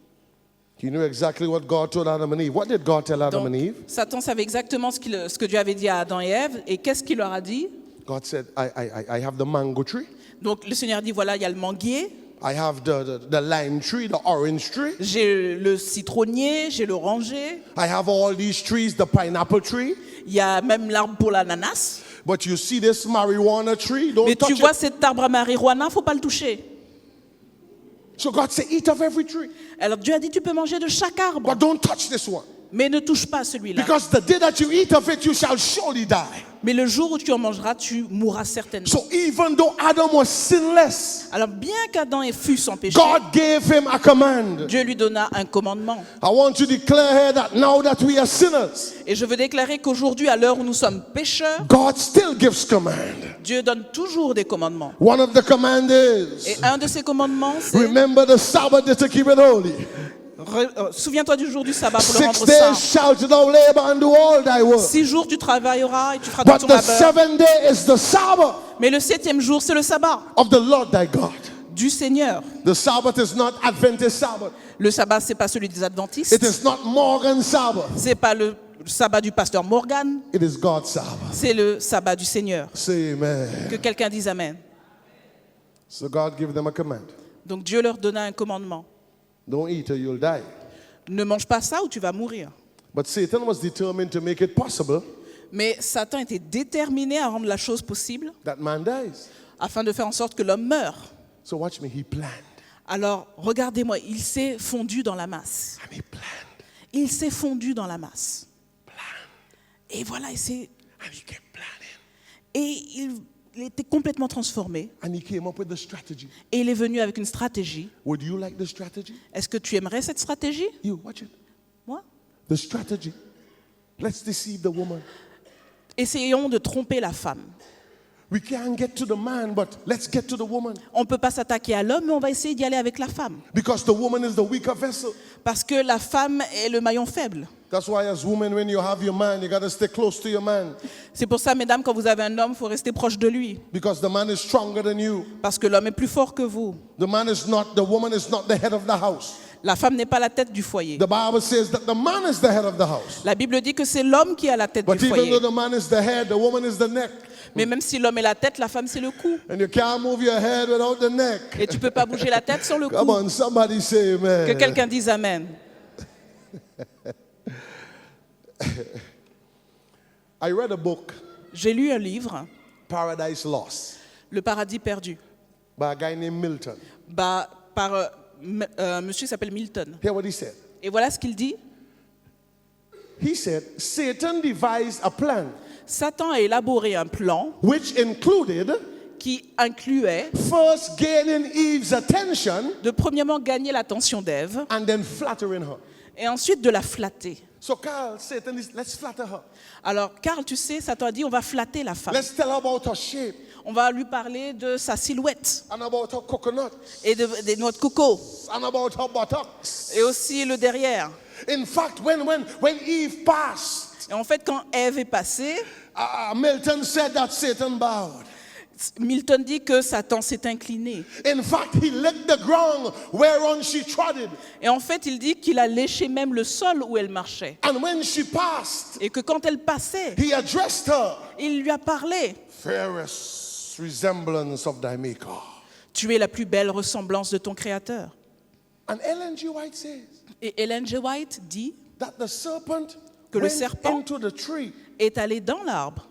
[SPEAKER 1] You knew exactly what God told Adam and Eve. What did God tell Adam
[SPEAKER 2] Donc,
[SPEAKER 1] and Eve?
[SPEAKER 2] Satan savait exactement ce que Dieu avait dit à Adam et Ève. Et qu'est-ce qu'il leur a dit?
[SPEAKER 1] God said, I have the mango tree.
[SPEAKER 2] Donc le Seigneur dit, voilà, il y a le manguier,
[SPEAKER 1] I have the lime tree, the orange tree.
[SPEAKER 2] j'ai le citronnier, j'ai l'oranger,
[SPEAKER 1] I have all these trees, the pineapple tree.
[SPEAKER 2] il y a même l'arbre pour l'ananas.
[SPEAKER 1] But you see this marijuana tree, don't
[SPEAKER 2] Mais tu
[SPEAKER 1] touch
[SPEAKER 2] vois
[SPEAKER 1] it.
[SPEAKER 2] cet arbre à marijuana, faut pas le toucher.
[SPEAKER 1] So God said, eat of every tree,
[SPEAKER 2] Alors Dieu a dit, tu peux manger de chaque arbre,
[SPEAKER 1] but don't touch this one.
[SPEAKER 2] mais ne touche pas celui-là.
[SPEAKER 1] Because the day that you eat of it, you shall surely die.
[SPEAKER 2] Mais le jour où tu en mangeras, tu mourras certainement.
[SPEAKER 1] So even though Adam was sinless,
[SPEAKER 2] Alors bien qu'Adam fût sans péché,
[SPEAKER 1] God gave him a command.
[SPEAKER 2] Dieu lui donna un commandement.
[SPEAKER 1] I want to declare here that now that we are sinners,
[SPEAKER 2] Et je veux déclarer qu'aujourd'hui, à l'heure où nous sommes pécheurs,
[SPEAKER 1] God still gives command.
[SPEAKER 2] Dieu donne toujours des commandements.
[SPEAKER 1] One of the commands
[SPEAKER 2] Et
[SPEAKER 1] is,
[SPEAKER 2] un de ces commandements, c'est
[SPEAKER 1] remember the Sabbath day to keep it holy.
[SPEAKER 2] souviens-toi du jour du sabbat pour le
[SPEAKER 1] 6
[SPEAKER 2] rendre
[SPEAKER 1] days
[SPEAKER 2] saint.
[SPEAKER 1] shalt thou labor and do all thy work.
[SPEAKER 2] 6 jours tu travailleras et tu feras tout
[SPEAKER 1] But
[SPEAKER 2] ton
[SPEAKER 1] the
[SPEAKER 2] labeur.
[SPEAKER 1] 7th day is the Sabbath
[SPEAKER 2] Mais le 7e jour, c'est le sabbat
[SPEAKER 1] of the Lord thy God.
[SPEAKER 2] du Seigneur.
[SPEAKER 1] The Sabbath is not Adventist Sabbath.
[SPEAKER 2] Le sabbat, c'est pas celui des adventistes.
[SPEAKER 1] It is not Morgan Sabbath.
[SPEAKER 2] C'est pas le sabbat du pasteur Morgan.
[SPEAKER 1] It is God's Sabbath.
[SPEAKER 2] C'est le sabbat du Seigneur.
[SPEAKER 1] Say amen.
[SPEAKER 2] Que quelqu'un dise amen.
[SPEAKER 1] So God gave them a command.
[SPEAKER 2] Donc Dieu leur donna un commandement.
[SPEAKER 1] Don't eat or you'll die.
[SPEAKER 2] Ne mange pas ça ou tu vas mourir.
[SPEAKER 1] But Satan was determined to make it possible
[SPEAKER 2] Mais Satan était déterminé à rendre la chose possible
[SPEAKER 1] that man dies.
[SPEAKER 2] afin de faire en sorte que l'homme meure.
[SPEAKER 1] So watch me, he planned.
[SPEAKER 2] Alors, regardez-moi, il s'est fondu dans la masse.
[SPEAKER 1] And he planned.
[SPEAKER 2] Il s'est fondu dans la masse. Et voilà,
[SPEAKER 1] And he kept planning.
[SPEAKER 2] et il était complètement transformé.
[SPEAKER 1] And he came up with the strategy.
[SPEAKER 2] Et il est venu avec une stratégie.
[SPEAKER 1] Would you like the strategy?
[SPEAKER 2] Est-ce que tu aimerais cette stratégie?
[SPEAKER 1] You, watch it.
[SPEAKER 2] Moi?
[SPEAKER 1] The strategy. Let's deceive the woman.
[SPEAKER 2] Essayons de tromper la femme.
[SPEAKER 1] We can't get to the man, but let's get to the woman.
[SPEAKER 2] On ne peut pas s'attaquer à l'homme, mais on va essayer d'y aller avec la femme.
[SPEAKER 1] Because the woman is the weaker vessel.
[SPEAKER 2] Parce que la femme est le maillon faible.
[SPEAKER 1] That's why as women, when you have your man, you got to stay close to your man.
[SPEAKER 2] C'est pour ça, mesdames, quand vous avez un homme, il faut rester proche de lui.
[SPEAKER 1] Because the man is stronger than you.
[SPEAKER 2] Parce que l'homme est plus fort que vous.
[SPEAKER 1] The woman is not the head of the house.
[SPEAKER 2] La femme n'est pas la tête du foyer.
[SPEAKER 1] The Bible says that the man is the head of the house.
[SPEAKER 2] La Bible dit que c'est l'homme qui a la tête
[SPEAKER 1] But
[SPEAKER 2] du
[SPEAKER 1] even
[SPEAKER 2] foyer.
[SPEAKER 1] though the man is the head, the woman is the neck.
[SPEAKER 2] Mais même si l'homme est la tête, la femme c'est le cou.
[SPEAKER 1] And you can't move your head without the neck.
[SPEAKER 2] Et tu peux pas bouger la tête sans le
[SPEAKER 1] Come
[SPEAKER 2] cou.
[SPEAKER 1] on, somebody say amen.
[SPEAKER 2] Que quelqu'un dise amen.
[SPEAKER 1] I read a book,
[SPEAKER 2] J'ai lu un livre,
[SPEAKER 1] Paradise Lost,
[SPEAKER 2] Le paradis perdu,
[SPEAKER 1] by a guy named Milton.
[SPEAKER 2] par un monsieur qui s'appelle Milton.
[SPEAKER 1] Hear what he said.
[SPEAKER 2] Et voilà ce qu'il dit.
[SPEAKER 1] He said, Satan devised a plan
[SPEAKER 2] Satan a élaboré un plan
[SPEAKER 1] which included
[SPEAKER 2] qui incluait
[SPEAKER 1] first gaining Eve's attention
[SPEAKER 2] de premièrement gagner l'attention d'Ève
[SPEAKER 1] and then flattering her.
[SPEAKER 2] et ensuite de la flatter.
[SPEAKER 1] So Carl, Satan is, let's flatter her.
[SPEAKER 2] Alors, Karl, tu sais, Satan a dit on va flatter la femme.
[SPEAKER 1] Let's tell her about her shape
[SPEAKER 2] On va lui parler de sa silhouette
[SPEAKER 1] and about her coconut
[SPEAKER 2] et des noix de coco
[SPEAKER 1] and about her buttocks.
[SPEAKER 2] et aussi le derrière.
[SPEAKER 1] In fact, when Eve passed,
[SPEAKER 2] Et en fait, quand Ève est passée,
[SPEAKER 1] Milton said that Satan bowed.
[SPEAKER 2] Milton dit que Satan s'est incliné.
[SPEAKER 1] In fact, he licked the ground whereon she trotted.
[SPEAKER 2] Et en fait, il dit qu'il a léché même le sol où elle marchait.
[SPEAKER 1] And when she passed,
[SPEAKER 2] Et que quand elle passait,
[SPEAKER 1] he addressed her.
[SPEAKER 2] il lui a parlé.
[SPEAKER 1] Fairest resemblance of thy maker.
[SPEAKER 2] Tu es la plus belle ressemblance de ton Créateur.
[SPEAKER 1] And Ellen G. White says
[SPEAKER 2] Et Ellen G. White dit
[SPEAKER 1] that the serpent
[SPEAKER 2] que le
[SPEAKER 1] went
[SPEAKER 2] serpent
[SPEAKER 1] into the tree,
[SPEAKER 2] est allé dans l'arbre,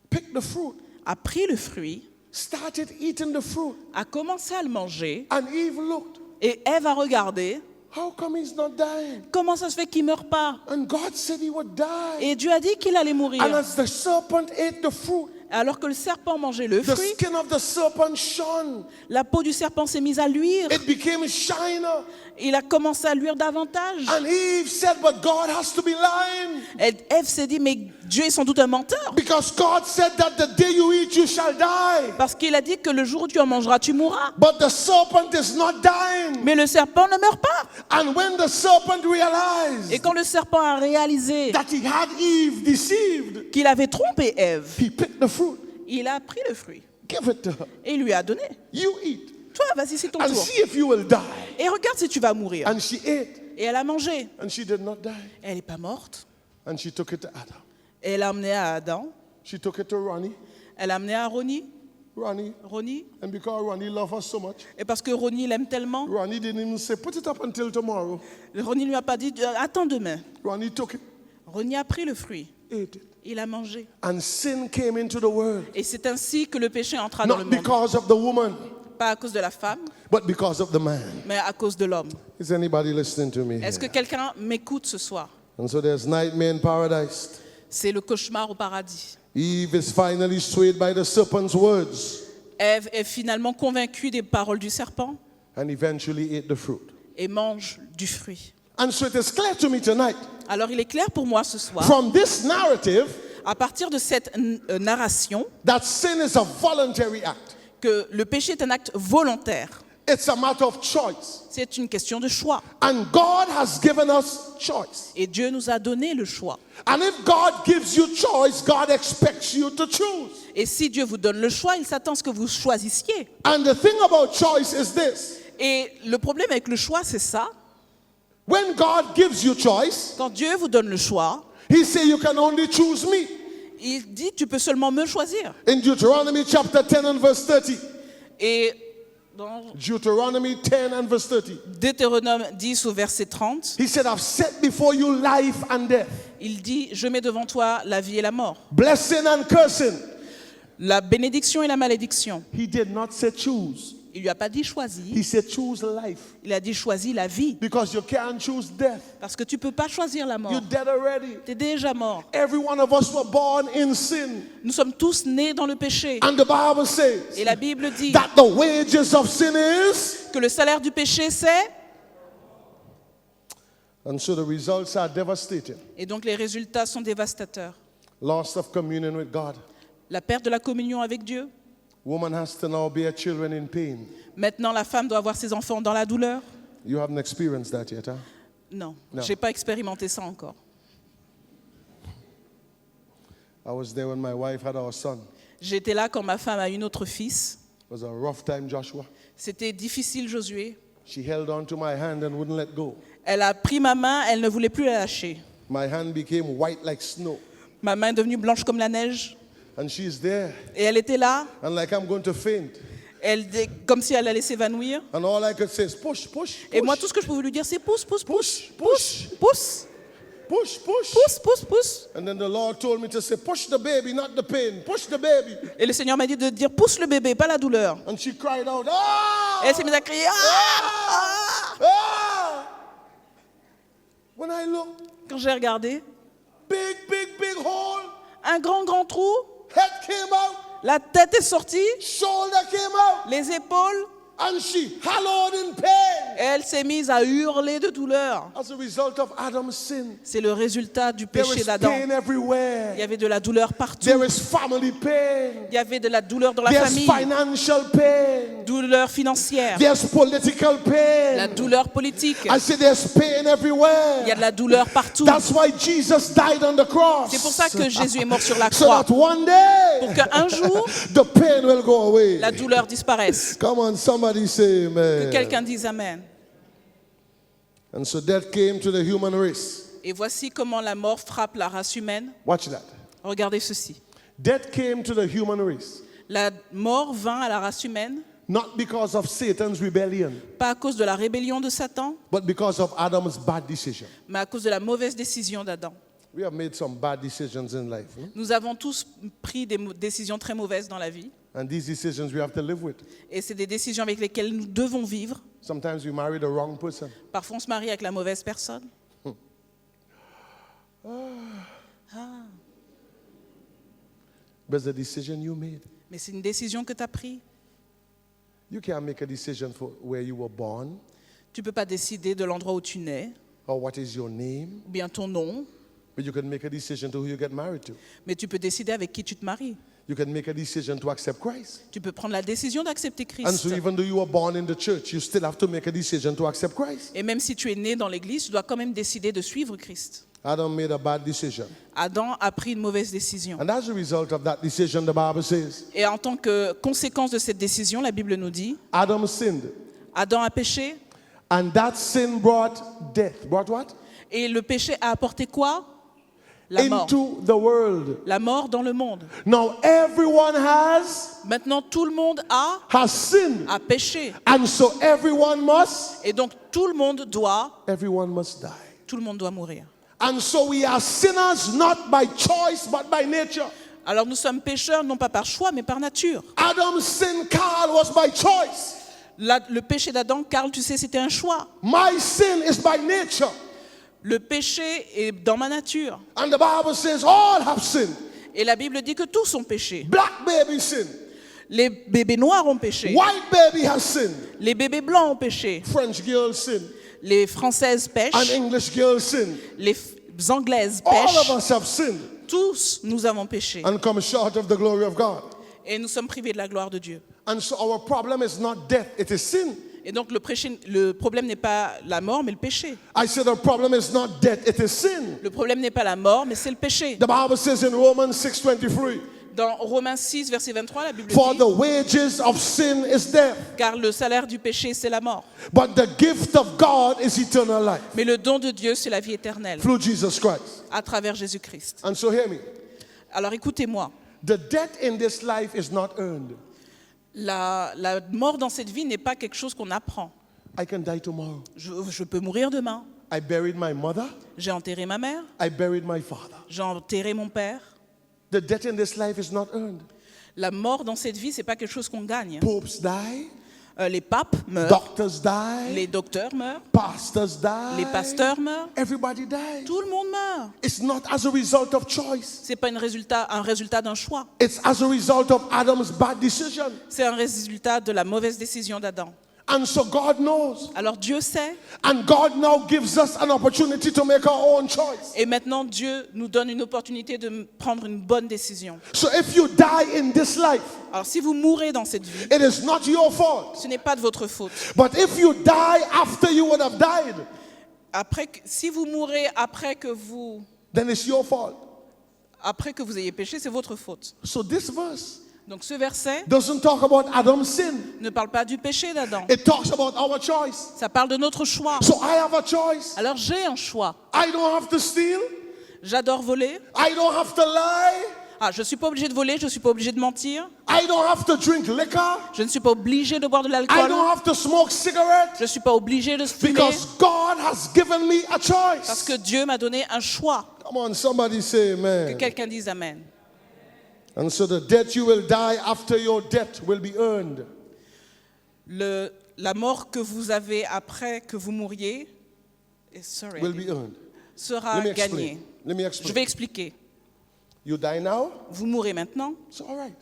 [SPEAKER 1] picked the fruit,
[SPEAKER 2] a pris le fruit,
[SPEAKER 1] started eating the fruit,
[SPEAKER 2] a commencé à le manger,
[SPEAKER 1] and Eve looked.
[SPEAKER 2] et Ève a regardé.
[SPEAKER 1] How come he's not dying?
[SPEAKER 2] Comment ça se fait qu'il ne meurt pas?
[SPEAKER 1] And God said he would die.
[SPEAKER 2] Et Dieu a dit qu'il allait mourir.
[SPEAKER 1] And as the serpent ate the fruit,
[SPEAKER 2] Alors que le serpent mangeait le
[SPEAKER 1] the
[SPEAKER 2] fruit,
[SPEAKER 1] skin of the serpent shone.
[SPEAKER 2] la peau du serpent s'est mise à luire.
[SPEAKER 1] It became shiner.
[SPEAKER 2] Il a commencé à luire davantage.
[SPEAKER 1] And Eve said, but God has to be lying.
[SPEAKER 2] Et Ève s'est dit, mais Dieu est sans doute un menteur.
[SPEAKER 1] Because God said that the day you eat, you shall die.
[SPEAKER 2] Parce qu'il a dit que le jour où tu en mangeras, tu mourras.
[SPEAKER 1] But the serpent is not dying.
[SPEAKER 2] Mais le serpent ne meurt pas.
[SPEAKER 1] And when the serpent realized
[SPEAKER 2] Et quand le serpent a réalisé
[SPEAKER 1] that he had Eve deceived,
[SPEAKER 2] qu'il avait trompé Ève,
[SPEAKER 1] he picked the fruit,
[SPEAKER 2] il a pris le fruit
[SPEAKER 1] give it to her.
[SPEAKER 2] et il lui a donné.
[SPEAKER 1] You eat
[SPEAKER 2] Toi, vas-y, c'est ton
[SPEAKER 1] and
[SPEAKER 2] tour.
[SPEAKER 1] see if you will die.
[SPEAKER 2] Et regarde si tu vas mourir.
[SPEAKER 1] And she ate
[SPEAKER 2] Et elle a mangé.
[SPEAKER 1] and she did not die.
[SPEAKER 2] Elle n'est pas morte.
[SPEAKER 1] And she took it to Adam.
[SPEAKER 2] Et elle a amené à Adam.
[SPEAKER 1] She took it to Ronnie.
[SPEAKER 2] Elle a amené à Ronnie.
[SPEAKER 1] Ronnie. And because Ronnie loved her so much,
[SPEAKER 2] Et parce que Ronnie l'aime tellement,
[SPEAKER 1] Ronnie didn't even say, put it up until tomorrow.
[SPEAKER 2] Ronnie lui a pas dit, attends demain.
[SPEAKER 1] Ronnie took it,
[SPEAKER 2] Ronnie a pris le fruit.
[SPEAKER 1] ate it.
[SPEAKER 2] Il a mangé.
[SPEAKER 1] And sin came into the world.
[SPEAKER 2] Et c'est ainsi que le péché entra dans le
[SPEAKER 1] Not
[SPEAKER 2] monde.
[SPEAKER 1] because of the woman,
[SPEAKER 2] Pas à cause de la femme,
[SPEAKER 1] but because of the man.
[SPEAKER 2] mais à cause de l'homme.
[SPEAKER 1] Is anybody listening to me
[SPEAKER 2] Est-ce que
[SPEAKER 1] here?
[SPEAKER 2] quelqu'un m'écoute ce soir?
[SPEAKER 1] And so there's nightmare in paradise.
[SPEAKER 2] C'est le cauchemar au paradis.
[SPEAKER 1] Eve is finally swayed by the serpent's words
[SPEAKER 2] Ève est finalement convaincue des paroles du serpent
[SPEAKER 1] and eventually ate the fruit.
[SPEAKER 2] et mange du fruit.
[SPEAKER 1] And so it is clear to me tonight,
[SPEAKER 2] Alors il est clair pour moi ce soir,
[SPEAKER 1] from this narrative,
[SPEAKER 2] à partir de cette narration,
[SPEAKER 1] that sin is a voluntary act.
[SPEAKER 2] que le péché est un acte volontaire.
[SPEAKER 1] It's a matter of choice.
[SPEAKER 2] C'est une question de choix.
[SPEAKER 1] And God has given us choice.
[SPEAKER 2] Et Dieu nous a donné le choix.
[SPEAKER 1] And if God gives you choice, God expects you to choose.
[SPEAKER 2] Et si Dieu vous donne le choix, il s'attend à ce que vous choisissiez.
[SPEAKER 1] And the thing about choice is this.
[SPEAKER 2] Et le problème avec le choix, c'est ça.
[SPEAKER 1] When God gives you choice,
[SPEAKER 2] Quand Dieu vous donne le choix,
[SPEAKER 1] He says you can only choose me.
[SPEAKER 2] il dit, tu peux seulement me choisir.
[SPEAKER 1] In Deuteronomy chapter 10 and verse 30.
[SPEAKER 2] Et dans
[SPEAKER 1] Deuteronomy 10 and verse 30.
[SPEAKER 2] Deutéronome 10 au verset 30,
[SPEAKER 1] He said, I've set before you life and death,
[SPEAKER 2] il dit, je mets devant toi la vie et la mort,
[SPEAKER 1] blessing and cursing.
[SPEAKER 2] la bénédiction et la malédiction.
[SPEAKER 1] He did not say choose.
[SPEAKER 2] Il lui a pas dit choisis,
[SPEAKER 1] He said choose life.
[SPEAKER 2] il a dit choisis la vie.
[SPEAKER 1] Because you can't choose death.
[SPEAKER 2] Parce que tu peux pas choisir la mort.
[SPEAKER 1] You're dead already.
[SPEAKER 2] Tu es déjà mort.
[SPEAKER 1] Every one of us were born in sin.
[SPEAKER 2] Nous sommes tous nés dans le péché.
[SPEAKER 1] And the Bible says
[SPEAKER 2] Et la Bible dit
[SPEAKER 1] that the wages of sin is.
[SPEAKER 2] que le salaire du péché, c'est...
[SPEAKER 1] And so the results are devastating.
[SPEAKER 2] Et donc les résultats sont dévastateurs.
[SPEAKER 1] Loss of communion with God.
[SPEAKER 2] La perte de la communion avec Dieu.
[SPEAKER 1] Woman has to now bear children in pain.
[SPEAKER 2] Maintenant, la femme doit avoir ses enfants dans la douleur.
[SPEAKER 1] You haven't experienced that yet, huh?
[SPEAKER 2] Non,
[SPEAKER 1] Non.
[SPEAKER 2] je n'ai pas expérimenté ça encore.
[SPEAKER 1] I was there when my wife had our son.
[SPEAKER 2] J'étais là quand ma femme a eu notre fils.
[SPEAKER 1] It was a rough time, Joshua.
[SPEAKER 2] C'était difficile, Josué.
[SPEAKER 1] She held on to my hand and wouldn't let go.
[SPEAKER 2] Elle a pris ma main, elle ne voulait plus la lâcher.
[SPEAKER 1] My hand became white like snow.
[SPEAKER 2] Ma main est devenue blanche comme la neige.
[SPEAKER 1] And she's there.
[SPEAKER 2] Et elle était là,
[SPEAKER 1] And like I'm going to faint.
[SPEAKER 2] comme si elle allait s'évanouir.
[SPEAKER 1] And all I could say is push, push,
[SPEAKER 2] Et moi,
[SPEAKER 1] push,
[SPEAKER 2] tout ce que je pouvais lui dire, c'est pousse, pousse, pousse,
[SPEAKER 1] push, push,
[SPEAKER 2] pousse,
[SPEAKER 1] push, push.
[SPEAKER 2] pousse, pousse, pousse.
[SPEAKER 1] And then the Lord told me to say, push the baby, not the pain. Push the baby.
[SPEAKER 2] Et le Seigneur m'a dit de dire pousse le bébé, pas la douleur.
[SPEAKER 1] And she cried out, ah!
[SPEAKER 2] Et elle s'est mise à crier. Ah!
[SPEAKER 1] Ah! When I looked,
[SPEAKER 2] Quand j'ai regardé,
[SPEAKER 1] big hole.
[SPEAKER 2] un grand trou,
[SPEAKER 1] Head came out,
[SPEAKER 2] la tête est sortie,
[SPEAKER 1] shoulder came out,
[SPEAKER 2] les épaules,
[SPEAKER 1] and she hallowed in pain.
[SPEAKER 2] et elle s'est mise à hurler de douleur.
[SPEAKER 1] As a result of Adam's sin,
[SPEAKER 2] C'est le résultat du
[SPEAKER 1] there
[SPEAKER 2] péché
[SPEAKER 1] is
[SPEAKER 2] d'Adam.
[SPEAKER 1] pain
[SPEAKER 2] Il y
[SPEAKER 1] everywhere.
[SPEAKER 2] avait de la douleur partout.
[SPEAKER 1] There is family pain.
[SPEAKER 2] Il y avait de la douleur dans la
[SPEAKER 1] There's
[SPEAKER 2] famille,
[SPEAKER 1] financial pain.
[SPEAKER 2] douleur financière,
[SPEAKER 1] There's political
[SPEAKER 2] la
[SPEAKER 1] pain.
[SPEAKER 2] douleur politique.
[SPEAKER 1] I say there's pain
[SPEAKER 2] Il y a
[SPEAKER 1] everywhere.
[SPEAKER 2] de la douleur partout.
[SPEAKER 1] That's why Jesus died on the cross.
[SPEAKER 2] C'est pour ça que Jésus est mort sur la
[SPEAKER 1] So
[SPEAKER 2] croix,
[SPEAKER 1] that one
[SPEAKER 2] pour
[SPEAKER 1] day
[SPEAKER 2] qu'un jour,
[SPEAKER 1] the pain will go away.
[SPEAKER 2] la douleur disparaisse.
[SPEAKER 1] Come on, somebody say
[SPEAKER 2] Que
[SPEAKER 1] amen.
[SPEAKER 2] quelqu'un dise Amen.
[SPEAKER 1] And so death came to the human race.
[SPEAKER 2] Et voici comment la mort frappe la race humaine.
[SPEAKER 1] Watch that.
[SPEAKER 2] Regardez ceci.
[SPEAKER 1] Death came to the human race.
[SPEAKER 2] La mort vint à la race humaine,
[SPEAKER 1] Not because of Satan's rebellion,
[SPEAKER 2] pas à cause de la rébellion de Satan,
[SPEAKER 1] but because of Adam's bad decision.
[SPEAKER 2] mais à cause de la mauvaise décision d'Adam.
[SPEAKER 1] We have made some bad decisions in life.
[SPEAKER 2] Nous avons tous pris des décisions très mauvaises dans la vie.
[SPEAKER 1] And these decisions we have to live with.
[SPEAKER 2] Et c'est des décisions avec lesquelles nous devons vivre.
[SPEAKER 1] Sometimes we marry the wrong person.
[SPEAKER 2] Parfois, on se marie avec la mauvaise personne.
[SPEAKER 1] but it's the decision you made.
[SPEAKER 2] Mais c'est une décision que tu as prise.
[SPEAKER 1] You can't make a decision for where you were born
[SPEAKER 2] Tu ne peux pas décider de l'endroit où tu nais,
[SPEAKER 1] or what is your name,
[SPEAKER 2] ou bien ton nom,
[SPEAKER 1] but you can make a decision to who you get married to.
[SPEAKER 2] mais tu peux décider avec qui tu te maries.
[SPEAKER 1] You can make a decision to accept Christ.
[SPEAKER 2] Tu peux prendre la décision d'accepter
[SPEAKER 1] And
[SPEAKER 2] Christ.
[SPEAKER 1] so even though you were born in the church, you still have to make a decision to accept Christ.
[SPEAKER 2] Et même si tu es né dans l'église, tu dois quand même décider de suivre Christ.
[SPEAKER 1] Adam made a bad decision.
[SPEAKER 2] Adam a pris une mauvaise décision.
[SPEAKER 1] And as a result of that decision, the Bible says,
[SPEAKER 2] Et en tant que conséquence de cette décision, la Bible nous dit,
[SPEAKER 1] Adam sinned.
[SPEAKER 2] Adam a péché,
[SPEAKER 1] And that sin brought death. Brought what?
[SPEAKER 2] et le péché a apporté quoi? La mort.
[SPEAKER 1] Into the world.
[SPEAKER 2] La mort dans le monde.
[SPEAKER 1] Now everyone
[SPEAKER 2] Maintenant, tout le monde
[SPEAKER 1] has sinned.
[SPEAKER 2] a péché.
[SPEAKER 1] And so everyone must
[SPEAKER 2] Et donc, tout le monde doit mourir.
[SPEAKER 1] And so we are sinners not by choice but by nature.
[SPEAKER 2] Alors, nous sommes pécheurs, non pas par choix, mais par nature.
[SPEAKER 1] Adam's sin, Carl, was by choice.
[SPEAKER 2] Le péché d'Adam, Karl, tu sais, c'était un choix.
[SPEAKER 1] My sin is by nature.
[SPEAKER 2] Le péché est dans ma nature.
[SPEAKER 1] And the Bible says all have sinned.
[SPEAKER 2] Et la Bible dit que tous ont péché.
[SPEAKER 1] Black baby sinned.
[SPEAKER 2] Les bébés noirs ont péché.
[SPEAKER 1] White baby has sinned.
[SPEAKER 2] Les bébés blancs ont péché.
[SPEAKER 1] French girls sinned.
[SPEAKER 2] Les Françaises
[SPEAKER 1] And
[SPEAKER 2] pêchent.
[SPEAKER 1] English girls sinned.
[SPEAKER 2] Les Anglaises
[SPEAKER 1] All of
[SPEAKER 2] pêchent.
[SPEAKER 1] us have sinned
[SPEAKER 2] Tous, nous avons péché.
[SPEAKER 1] and come short of the glory of God.
[SPEAKER 2] Et nous sommes privés de la gloire de Dieu.
[SPEAKER 1] And so our problem is not death, it is sin.
[SPEAKER 2] Et donc, le problème n'est pas la mort, mais le péché.
[SPEAKER 1] I said the problem is not death, it is sin.
[SPEAKER 2] Le problème n'est pas la mort, mais c'est le péché.
[SPEAKER 1] The Bible says in Romans 6:23,
[SPEAKER 2] Dans Romains 6, verset 23, la Bible
[SPEAKER 1] for
[SPEAKER 2] dit,
[SPEAKER 1] the wages of sin is death,
[SPEAKER 2] car le salaire du péché, c'est la mort.
[SPEAKER 1] but the gift of God is eternal life
[SPEAKER 2] Mais le don de Dieu, c'est la vie éternelle,
[SPEAKER 1] through Jesus Christ.
[SPEAKER 2] à travers Jésus-Christ.
[SPEAKER 1] And so hear me,
[SPEAKER 2] Alors écoutez-moi,
[SPEAKER 1] the death in this life is not earned.
[SPEAKER 2] la mort dans cette vie n'est pas quelque chose qu'on apprend.
[SPEAKER 1] I can die tomorrow.
[SPEAKER 2] Je peux mourir demain.
[SPEAKER 1] I buried my mother,
[SPEAKER 2] J'ai enterré ma mère,
[SPEAKER 1] I buried my father.
[SPEAKER 2] j'ai enterré mon père.
[SPEAKER 1] The death in this life is not earned.
[SPEAKER 2] La mort dans cette vie, c'est pas quelque chose qu'on gagne.
[SPEAKER 1] Popes die,
[SPEAKER 2] Les papes meurent,
[SPEAKER 1] doctors die,
[SPEAKER 2] les docteurs meurent,
[SPEAKER 1] pastors die,
[SPEAKER 2] les pasteurs meurent,
[SPEAKER 1] everybody dies.
[SPEAKER 2] tout le monde meurt.
[SPEAKER 1] It's not as a result of choice.
[SPEAKER 2] C'est pas un résultat d'un choix.
[SPEAKER 1] It's as a result of Adam's bad decision.
[SPEAKER 2] C'est un résultat de la mauvaise décision d'Adam.
[SPEAKER 1] And so God knows.
[SPEAKER 2] Alors Dieu sait,
[SPEAKER 1] And God now gives us an opportunity to make our own choice.
[SPEAKER 2] et maintenant Dieu nous donne une opportunité de prendre une bonne décision.
[SPEAKER 1] So if you die in this life,
[SPEAKER 2] Alors si vous mourrez dans cette vie,
[SPEAKER 1] it is not your fault.
[SPEAKER 2] ce n'est pas de votre faute.
[SPEAKER 1] But if you die after you would have died,
[SPEAKER 2] Si vous mourrez après que vous
[SPEAKER 1] then it's your fault.
[SPEAKER 2] ayez péché, c'est votre faute.
[SPEAKER 1] So this verse
[SPEAKER 2] Donc ce verset
[SPEAKER 1] doesn't talk about Adam's sin.
[SPEAKER 2] ne parle pas du péché d'Adam.
[SPEAKER 1] It talks about our choice.
[SPEAKER 2] Ça parle de notre choix.
[SPEAKER 1] So I have a choice.
[SPEAKER 2] Alors j'ai un choix.
[SPEAKER 1] I don't have to steal.
[SPEAKER 2] J'adore voler.
[SPEAKER 1] I don't have to lie.
[SPEAKER 2] Je ne suis pas obligé de voler, je ne suis pas obligé de mentir.
[SPEAKER 1] I don't have to drink liquor.
[SPEAKER 2] Je ne suis pas obligé de boire de
[SPEAKER 1] I
[SPEAKER 2] l'alcool.
[SPEAKER 1] don't have to smoke cigarettes.
[SPEAKER 2] Je ne suis pas obligé de fumer.
[SPEAKER 1] Because God has given me a choice.
[SPEAKER 2] Parce que Dieu m'a donné un choix.
[SPEAKER 1] Come on, somebody say
[SPEAKER 2] Que
[SPEAKER 1] amen.
[SPEAKER 2] quelqu'un dise Amen.
[SPEAKER 1] And so the death you will die after your death will be earned.
[SPEAKER 2] La mort que vous avez après que vous mouriez
[SPEAKER 1] Will be earned.
[SPEAKER 2] sera
[SPEAKER 1] Let me
[SPEAKER 2] gagnée.
[SPEAKER 1] explain. Let me
[SPEAKER 2] Je
[SPEAKER 1] explain.
[SPEAKER 2] vais expliquer.
[SPEAKER 1] You die now,
[SPEAKER 2] Vous mourrez maintenant.
[SPEAKER 1] it's all right.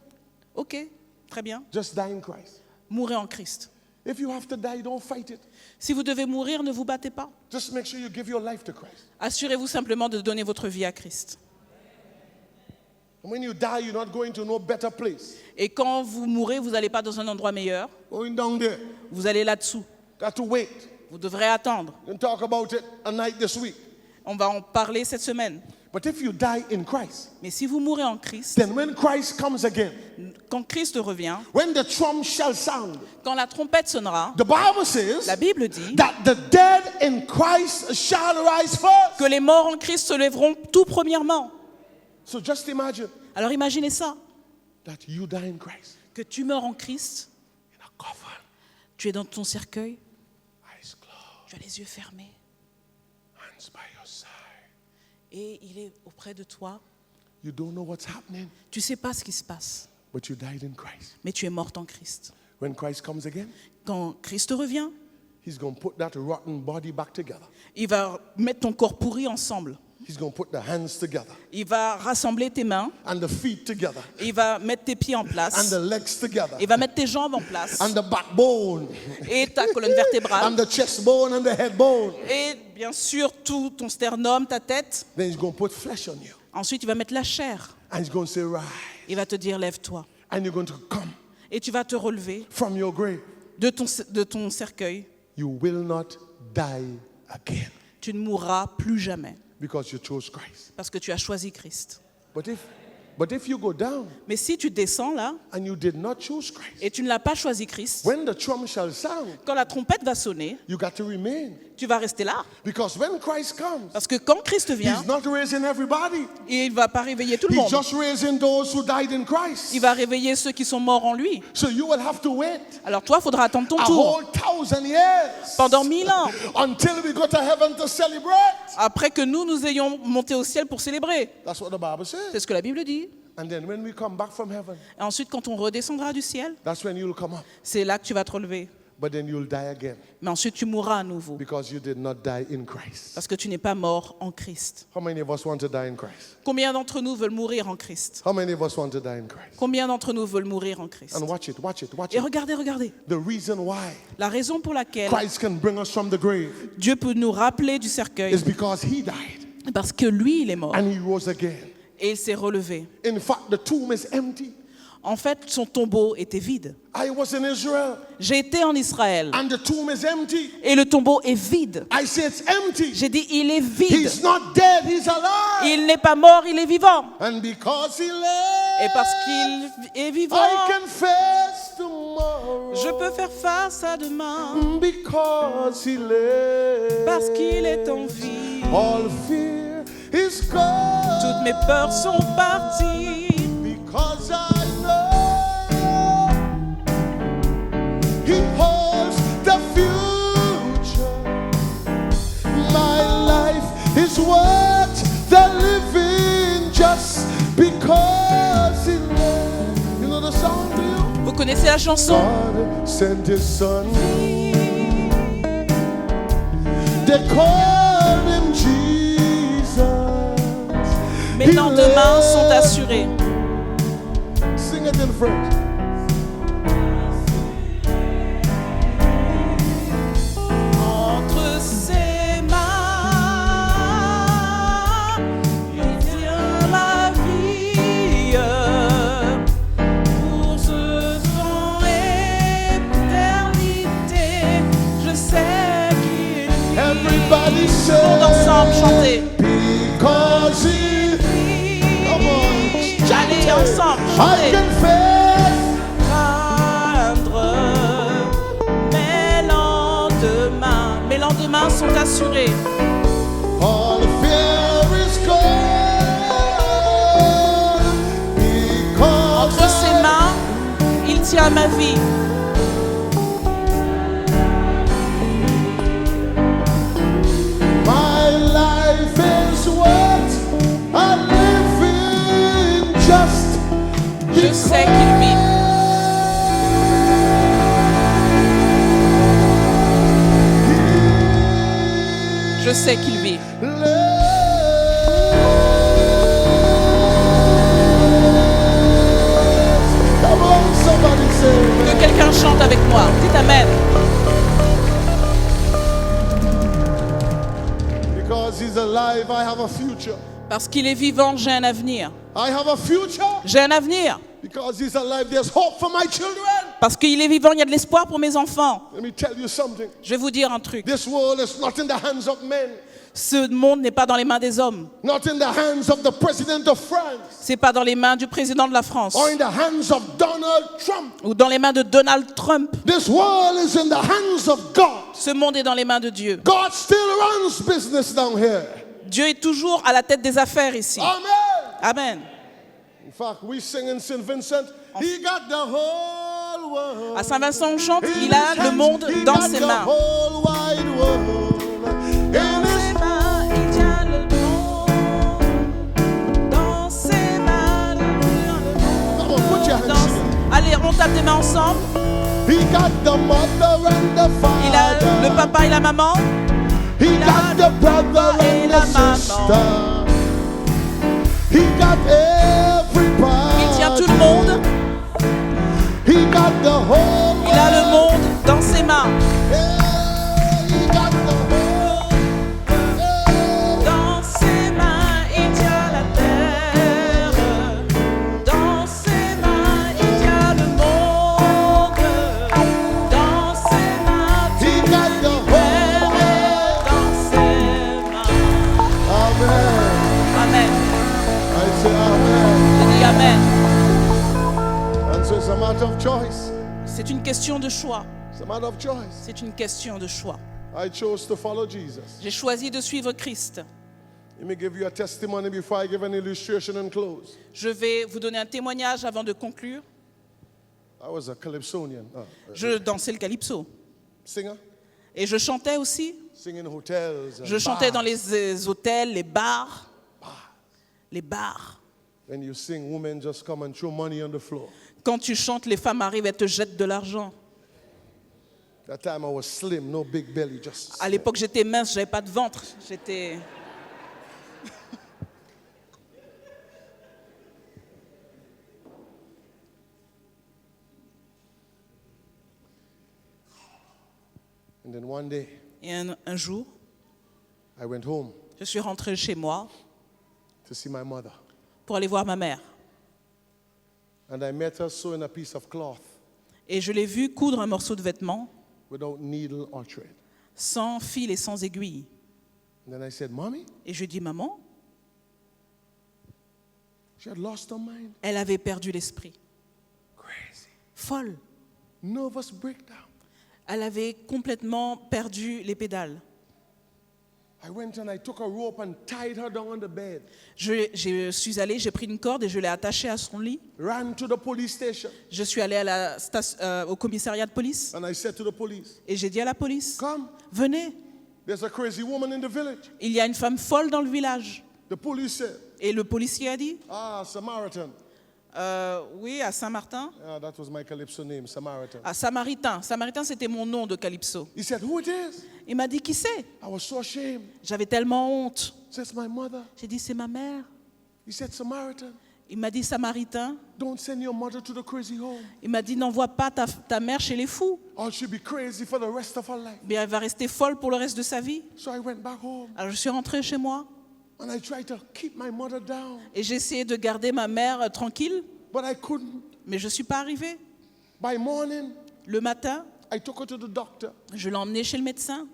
[SPEAKER 2] Ok, très bien.
[SPEAKER 1] Just die in Christ.
[SPEAKER 2] Mourrez en Christ.
[SPEAKER 1] If you have to die, don't fight it.
[SPEAKER 2] Si vous devez mourir, ne vous battez pas.
[SPEAKER 1] Just make sure you give your life to Christ.
[SPEAKER 2] Assurez-vous simplement de donner votre vie à Christ.
[SPEAKER 1] And when you die, you're not going to no better place.
[SPEAKER 2] Et quand vous mourrez, vous n'allez pas dans un endroit meilleur.
[SPEAKER 1] Going down there.
[SPEAKER 2] Vous allez là-dessous.
[SPEAKER 1] Got to wait.
[SPEAKER 2] Vous devrez attendre.
[SPEAKER 1] We'll talk about it a night this week.
[SPEAKER 2] On va en parler cette semaine.
[SPEAKER 1] But if you die in Christ,
[SPEAKER 2] Mais si vous mourrez en Christ,
[SPEAKER 1] then when Christ comes again,
[SPEAKER 2] quand Christ revient,
[SPEAKER 1] when the trump shall sound,
[SPEAKER 2] quand la trompette sonnera,
[SPEAKER 1] the Bible says
[SPEAKER 2] la Bible dit
[SPEAKER 1] that the dead in Christ shall rise first.
[SPEAKER 2] que les morts en Christ se lèveront tout premièrement.
[SPEAKER 1] So just imagine
[SPEAKER 2] Alors imaginez ça,
[SPEAKER 1] that you die in Christ.
[SPEAKER 2] que tu meurs en Christ,
[SPEAKER 1] In a coffin,
[SPEAKER 2] tu es dans ton cercueil,
[SPEAKER 1] eyes closed,
[SPEAKER 2] tu as les yeux fermés,
[SPEAKER 1] hands by your side.
[SPEAKER 2] et il est auprès de toi.
[SPEAKER 1] You don't know what's happening,
[SPEAKER 2] Tu ne sais pas ce qui se passe,
[SPEAKER 1] but you died in Christ.
[SPEAKER 2] mais tu es morte en Christ.
[SPEAKER 1] When Christ comes again,
[SPEAKER 2] Quand Christ revient,
[SPEAKER 1] he's going to put that rotten body back together.
[SPEAKER 2] il va mettre ton corps pourri ensemble.
[SPEAKER 1] He He's going to put the hands together
[SPEAKER 2] Il va rassembler tes mains,
[SPEAKER 1] and the feet together
[SPEAKER 2] et il va mettre tes pieds en
[SPEAKER 1] and
[SPEAKER 2] place,
[SPEAKER 1] the legs together
[SPEAKER 2] il va mettre tes jambes en place,
[SPEAKER 1] and the backbone
[SPEAKER 2] et ta colonne vertébrale,
[SPEAKER 1] and the chest bone and the head bone.
[SPEAKER 2] et bien sûr tout ton sternum, ta tête.
[SPEAKER 1] Then he's going to put flesh on you
[SPEAKER 2] Ensuite, il va mettre la chair.
[SPEAKER 1] and he's going to say, rise.
[SPEAKER 2] Il va te dire, lève-toi.
[SPEAKER 1] And you're going to come
[SPEAKER 2] Et tu vas te relever
[SPEAKER 1] from your grave.
[SPEAKER 2] de ton cercueil.
[SPEAKER 1] You will not die again
[SPEAKER 2] Tu ne mourras plus jamais
[SPEAKER 1] because you chose Christ.
[SPEAKER 2] parce que tu as choisi Christ.
[SPEAKER 1] But if you go down
[SPEAKER 2] Mais si tu descends là
[SPEAKER 1] and you did not choose Christ,
[SPEAKER 2] et tu ne l'as pas choisi Christ,
[SPEAKER 1] when the trump shall sound,
[SPEAKER 2] quand la trompette va sonner,
[SPEAKER 1] you got to remain.
[SPEAKER 2] tu vas rester là.
[SPEAKER 1] Because when Christ comes,
[SPEAKER 2] Parce que quand Christ vient,
[SPEAKER 1] he's not raising everybody.
[SPEAKER 2] il ne va pas réveiller tout le
[SPEAKER 1] He's
[SPEAKER 2] monde.
[SPEAKER 1] just raising those who died in Christ.
[SPEAKER 2] Il va réveiller ceux qui sont morts en lui.
[SPEAKER 1] So you will have to wait
[SPEAKER 2] Alors toi, il faudra attendre ton
[SPEAKER 1] a
[SPEAKER 2] tour
[SPEAKER 1] whole 1000 years
[SPEAKER 2] pendant 1000 ans,
[SPEAKER 1] until we go to heaven to celebrate.
[SPEAKER 2] après que nous ayons monté au ciel pour célébrer.
[SPEAKER 1] That's what the Bible says.
[SPEAKER 2] C'est ce que la Bible dit.
[SPEAKER 1] And then when we come back from heaven,
[SPEAKER 2] Et ensuite, quand on redescendra du ciel,
[SPEAKER 1] that's when you'll come up.
[SPEAKER 2] c'est là que tu vas te relever.
[SPEAKER 1] But then you'll die again
[SPEAKER 2] Mais ensuite, tu mourras à nouveau
[SPEAKER 1] because you did not die in Christ.
[SPEAKER 2] parce que tu n'es pas mort en Christ.
[SPEAKER 1] How many of us want to die in Christ?
[SPEAKER 2] Combien d'entre nous veulent mourir en Christ?
[SPEAKER 1] How many of us want to die in Christ?
[SPEAKER 2] Combien d'entre nous veulent mourir en Christ?
[SPEAKER 1] And watch it, watch it, watch
[SPEAKER 2] Et
[SPEAKER 1] it.
[SPEAKER 2] regardez.
[SPEAKER 1] The reason why
[SPEAKER 2] La raison pour laquelle
[SPEAKER 1] Christ can bring us from the grave
[SPEAKER 2] Dieu peut nous rappeler du cercueil,
[SPEAKER 1] is because he died
[SPEAKER 2] parce que lui, il est mort
[SPEAKER 1] and he rose again.
[SPEAKER 2] et il s'est relevé.
[SPEAKER 1] In fact, the tomb is empty.
[SPEAKER 2] En fait, son tombeau était vide.
[SPEAKER 1] I was in Israel
[SPEAKER 2] J'ai été en Israël
[SPEAKER 1] and the tomb is empty.
[SPEAKER 2] et le tombeau est vide.
[SPEAKER 1] I say it's empty.
[SPEAKER 2] J'ai dit, il est vide.
[SPEAKER 1] He's not dead, he's alive.
[SPEAKER 2] Il n'est pas mort, il est vivant.
[SPEAKER 1] And because he
[SPEAKER 2] Et
[SPEAKER 1] lives,
[SPEAKER 2] parce qu'il est vivant,
[SPEAKER 1] I can face tomorrow.
[SPEAKER 2] je peux faire face à demain.
[SPEAKER 1] Because he lives,
[SPEAKER 2] Parce qu'il est en vie.
[SPEAKER 1] all fear is gone.
[SPEAKER 2] Toutes mes peurs sont parties.
[SPEAKER 1] Because I know he holds the future. My life is worth the living just because he lives. You know the song, do you?
[SPEAKER 2] Vous connaissez la chanson?
[SPEAKER 1] God sent his son. They called him Jesus.
[SPEAKER 2] Mes lendemains sont assurés.
[SPEAKER 1] Sing it in French.
[SPEAKER 2] Entre ses mains, il tient ma vie. Pour ce temps éternité, je sais qu'il vit.
[SPEAKER 1] Everybody
[SPEAKER 2] Tout le monde ensemble
[SPEAKER 1] say,
[SPEAKER 2] chanter.
[SPEAKER 1] because he, come on,
[SPEAKER 2] Allez ensemble
[SPEAKER 1] I
[SPEAKER 2] chanter.
[SPEAKER 1] can face.
[SPEAKER 2] Craindre mes lendemains sont assurés.
[SPEAKER 1] All fear is gone. Because
[SPEAKER 2] Entre ses mains, il tient ma vie.
[SPEAKER 1] my life is worth a living just
[SPEAKER 2] Je sais qu'il vit. Je sais qu'il vit.
[SPEAKER 1] Come on, somebody say.
[SPEAKER 2] Que quelqu'un chante avec moi. Dites Amen.
[SPEAKER 1] Because he's alive, I have a future.
[SPEAKER 2] Parce qu'il est vivant, j'ai un avenir.
[SPEAKER 1] I have a future.
[SPEAKER 2] J'ai un avenir.
[SPEAKER 1] Because he's alive, there's hope for my children.
[SPEAKER 2] Parce qu'il est vivant, il y a de l'espoir pour mes enfants.
[SPEAKER 1] Let me tell you something.
[SPEAKER 2] Je vais vous dire un truc.
[SPEAKER 1] This world is not in the hands of men,
[SPEAKER 2] Ce monde n'est pas dans les mains des hommes.
[SPEAKER 1] not in the hands of the president of France,
[SPEAKER 2] C'est pas dans les mains du président de la France
[SPEAKER 1] or in the hands of Donald Trump.
[SPEAKER 2] ou dans les mains de Donald Trump.
[SPEAKER 1] This world is in the hands of God.
[SPEAKER 2] Ce monde est dans les mains de Dieu.
[SPEAKER 1] God still runs business down here.
[SPEAKER 2] Dieu est toujours à la tête des affaires ici.
[SPEAKER 1] Amen.
[SPEAKER 2] Amen.
[SPEAKER 1] In fact, we sing in St. Vincent, he got the whole world.
[SPEAKER 2] À Saint-Vincent, on chante,
[SPEAKER 1] in
[SPEAKER 2] il a
[SPEAKER 1] his
[SPEAKER 2] le
[SPEAKER 1] hands.
[SPEAKER 2] monde
[SPEAKER 1] He
[SPEAKER 2] dans
[SPEAKER 1] got
[SPEAKER 2] ses
[SPEAKER 1] the
[SPEAKER 2] mains.
[SPEAKER 1] whole wide world in his
[SPEAKER 2] Il tient le monde dans ses mains.
[SPEAKER 1] Come on, put your hands together.
[SPEAKER 2] Allez, on tape des mains ensemble.
[SPEAKER 1] He got the mother and the
[SPEAKER 2] Il a le
[SPEAKER 1] father.
[SPEAKER 2] papa et la maman.
[SPEAKER 1] He got the brother
[SPEAKER 2] et
[SPEAKER 1] and
[SPEAKER 2] la
[SPEAKER 1] the
[SPEAKER 2] maman.
[SPEAKER 1] sister. He got everybody.
[SPEAKER 2] Il tient tout le monde.
[SPEAKER 1] He got the whole
[SPEAKER 2] Il a le monde dans ses mains.
[SPEAKER 1] Yeah, he got the whole world.
[SPEAKER 2] Dans ses mains, il tient la terre. Dans ses mains, il tient le monde. Dans ses mains,
[SPEAKER 1] He got the whole world.
[SPEAKER 2] dans ses mains.
[SPEAKER 1] Amen.
[SPEAKER 2] Amen.
[SPEAKER 1] I say amen.
[SPEAKER 2] Je dis Amen.
[SPEAKER 1] And so it's a matter of choice.
[SPEAKER 2] C'est une question de choix.
[SPEAKER 1] It's a matter of choice.
[SPEAKER 2] C'est une question de choix.
[SPEAKER 1] I chose to follow Jesus.
[SPEAKER 2] J'ai choisi de suivre Christ.
[SPEAKER 1] Let me give you a testimony before I give an illustration and close.
[SPEAKER 2] Je vais vous donner un témoignage avant de conclure.
[SPEAKER 1] I was a Calypsonian,
[SPEAKER 2] Je dansais le calypso.
[SPEAKER 1] singer,
[SPEAKER 2] Et je chantais aussi.
[SPEAKER 1] singing in hotels. And
[SPEAKER 2] Je chantais
[SPEAKER 1] bars.
[SPEAKER 2] dans les hôtels, les bars. Les bars.
[SPEAKER 1] When you sing, women just come and throw money on the floor.
[SPEAKER 2] Quand tu chantes, les femmes arrivent et te jettent de l'argent.
[SPEAKER 1] That time I was slim, no big belly, just.
[SPEAKER 2] À l'époque, j'étais mince, j'avais pas de ventre. J'étais...
[SPEAKER 1] And then one day,
[SPEAKER 2] Et un jour,
[SPEAKER 1] I went home
[SPEAKER 2] je suis rentrée chez moi
[SPEAKER 1] to see my mother.
[SPEAKER 2] pour aller voir ma mère.
[SPEAKER 1] And I met her sewing a piece of cloth
[SPEAKER 2] Et je l'ai vue coudre un morceau de vêtement
[SPEAKER 1] without needle or thread.
[SPEAKER 2] sans fil et sans aiguille.
[SPEAKER 1] And then I said, Mommy,
[SPEAKER 2] Et je lui dis, maman,
[SPEAKER 1] she had lost her mind.
[SPEAKER 2] elle avait perdu l'esprit.
[SPEAKER 1] Crazy.
[SPEAKER 2] Folle.
[SPEAKER 1] Nervous breakdown.
[SPEAKER 2] Elle avait complètement perdu les pédales.
[SPEAKER 1] I went and I took a rope and tied her down on the bed.
[SPEAKER 2] Je suis allée, j'ai pris une corde et je l'ai attachée à son lit.
[SPEAKER 1] Ran to the police station.
[SPEAKER 2] Je suis allée à au commissariat de police
[SPEAKER 1] And I said to the police,
[SPEAKER 2] et j'ai dit à la police,
[SPEAKER 1] Come,
[SPEAKER 2] venez,
[SPEAKER 1] there's a crazy woman in the village.
[SPEAKER 2] il y a une femme folle dans le village.
[SPEAKER 1] The police said,
[SPEAKER 2] Et le policier a dit,
[SPEAKER 1] Samaritan.
[SPEAKER 2] oui, à Saint-Martin.
[SPEAKER 1] That was my Calypso name, Samaritan.
[SPEAKER 2] À Samaritain. Samaritain, c'était mon nom de calypso.
[SPEAKER 1] He said, who it is?
[SPEAKER 2] Il m'a dit, qui c'est?
[SPEAKER 1] I was so ashamed.
[SPEAKER 2] J'avais tellement honte.
[SPEAKER 1] Says my mother.
[SPEAKER 2] J'ai dit, c'est ma mère.
[SPEAKER 1] He said, Samaritan,
[SPEAKER 2] Il m'a dit, Samaritain.
[SPEAKER 1] don't send your mother to the crazy home.
[SPEAKER 2] Il m'a dit, n'envoie pas ta mère chez les fous.
[SPEAKER 1] Or she'll be crazy for the rest of her life.
[SPEAKER 2] Bien, elle va rester folle pour le reste de sa vie.
[SPEAKER 1] So I went back home
[SPEAKER 2] Alors, je suis rentrée chez moi
[SPEAKER 1] and I tried to keep my mother down.
[SPEAKER 2] et j'ai essayé de garder ma mère tranquille,
[SPEAKER 1] But I couldn't.
[SPEAKER 2] mais je ne suis pas arrivée.
[SPEAKER 1] By morning,
[SPEAKER 2] Le matin,
[SPEAKER 1] I took her to the doctor.
[SPEAKER 2] je l'ai emmenée chez le médecin.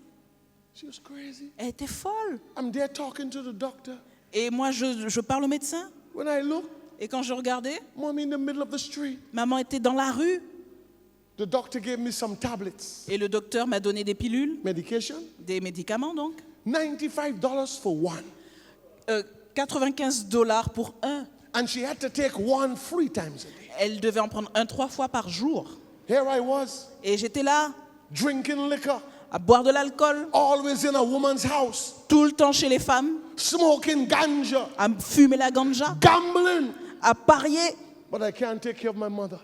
[SPEAKER 1] She was crazy.
[SPEAKER 2] Elle était folle.
[SPEAKER 1] I'm there talking to the doctor.
[SPEAKER 2] Et moi, je parle au médecin.
[SPEAKER 1] When I look,
[SPEAKER 2] Et quand je regardais,
[SPEAKER 1] Mommy in the middle of the street.
[SPEAKER 2] maman était dans la rue.
[SPEAKER 1] The doctor gave me some tablets.
[SPEAKER 2] Et le docteur m'a donné des pilules,
[SPEAKER 1] Medication.
[SPEAKER 2] des médicaments donc.
[SPEAKER 1] $95 for one.
[SPEAKER 2] $95 pour un.
[SPEAKER 1] And she had to take one 3 times a day.
[SPEAKER 2] Elle devait en prendre un 3 fois par jour.
[SPEAKER 1] Here I was,
[SPEAKER 2] Et j'étais là,
[SPEAKER 1] drinking liquor,
[SPEAKER 2] à boire de l'alcool,
[SPEAKER 1] always in a woman's house,
[SPEAKER 2] tout le temps chez les femmes,
[SPEAKER 1] smoking ganja,
[SPEAKER 2] à fumer la ganja,
[SPEAKER 1] gambling.
[SPEAKER 2] à parier.
[SPEAKER 1] But I can't take care of my mother.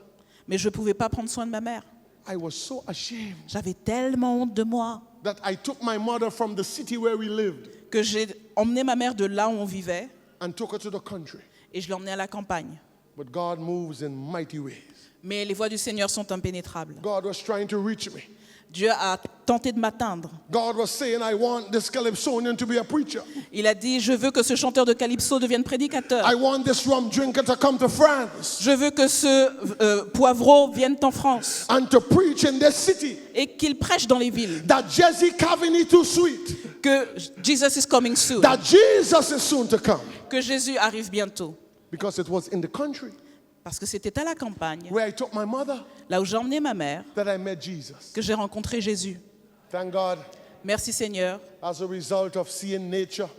[SPEAKER 2] Mais je ne pouvais pas prendre soin de ma mère.
[SPEAKER 1] I was so ashamed
[SPEAKER 2] J'avais tellement honte de moi
[SPEAKER 1] that I took my mother from the city where we lived
[SPEAKER 2] que j'ai emmené ma mère de là où on vivait
[SPEAKER 1] and took her to the country.
[SPEAKER 2] et je l'ai emmenée à la campagne.
[SPEAKER 1] But God moves in mighty ways.
[SPEAKER 2] Mais les voies du Seigneur sont impénétrables.
[SPEAKER 1] God was trying to reach me.
[SPEAKER 2] Dieu a tenté de m'atteindre.
[SPEAKER 1] God was saying, I want this Calypsonian to be a preacher.
[SPEAKER 2] Il a dit, je veux que ce chanteur de calypso devienne prédicateur.
[SPEAKER 1] I want this rum drinker to come to France
[SPEAKER 2] Je veux que ce poivreau vienne en France
[SPEAKER 1] and to preach in this city
[SPEAKER 2] et qu'il prêche dans les villes.
[SPEAKER 1] that Jesse Kavini too sweet,
[SPEAKER 2] Que Jesus is coming soon.
[SPEAKER 1] that Jesus is soon to come.
[SPEAKER 2] Que Jésus arrive bientôt.
[SPEAKER 1] Because it was in the country
[SPEAKER 2] Parce que c'était à la campagne,
[SPEAKER 1] where I took my mother
[SPEAKER 2] là où j'ai emmené ma mère,
[SPEAKER 1] that I met Jesus.
[SPEAKER 2] que j'ai rencontré Jésus.
[SPEAKER 1] Thank God,
[SPEAKER 2] Merci Seigneur.
[SPEAKER 1] as a result of seeing nature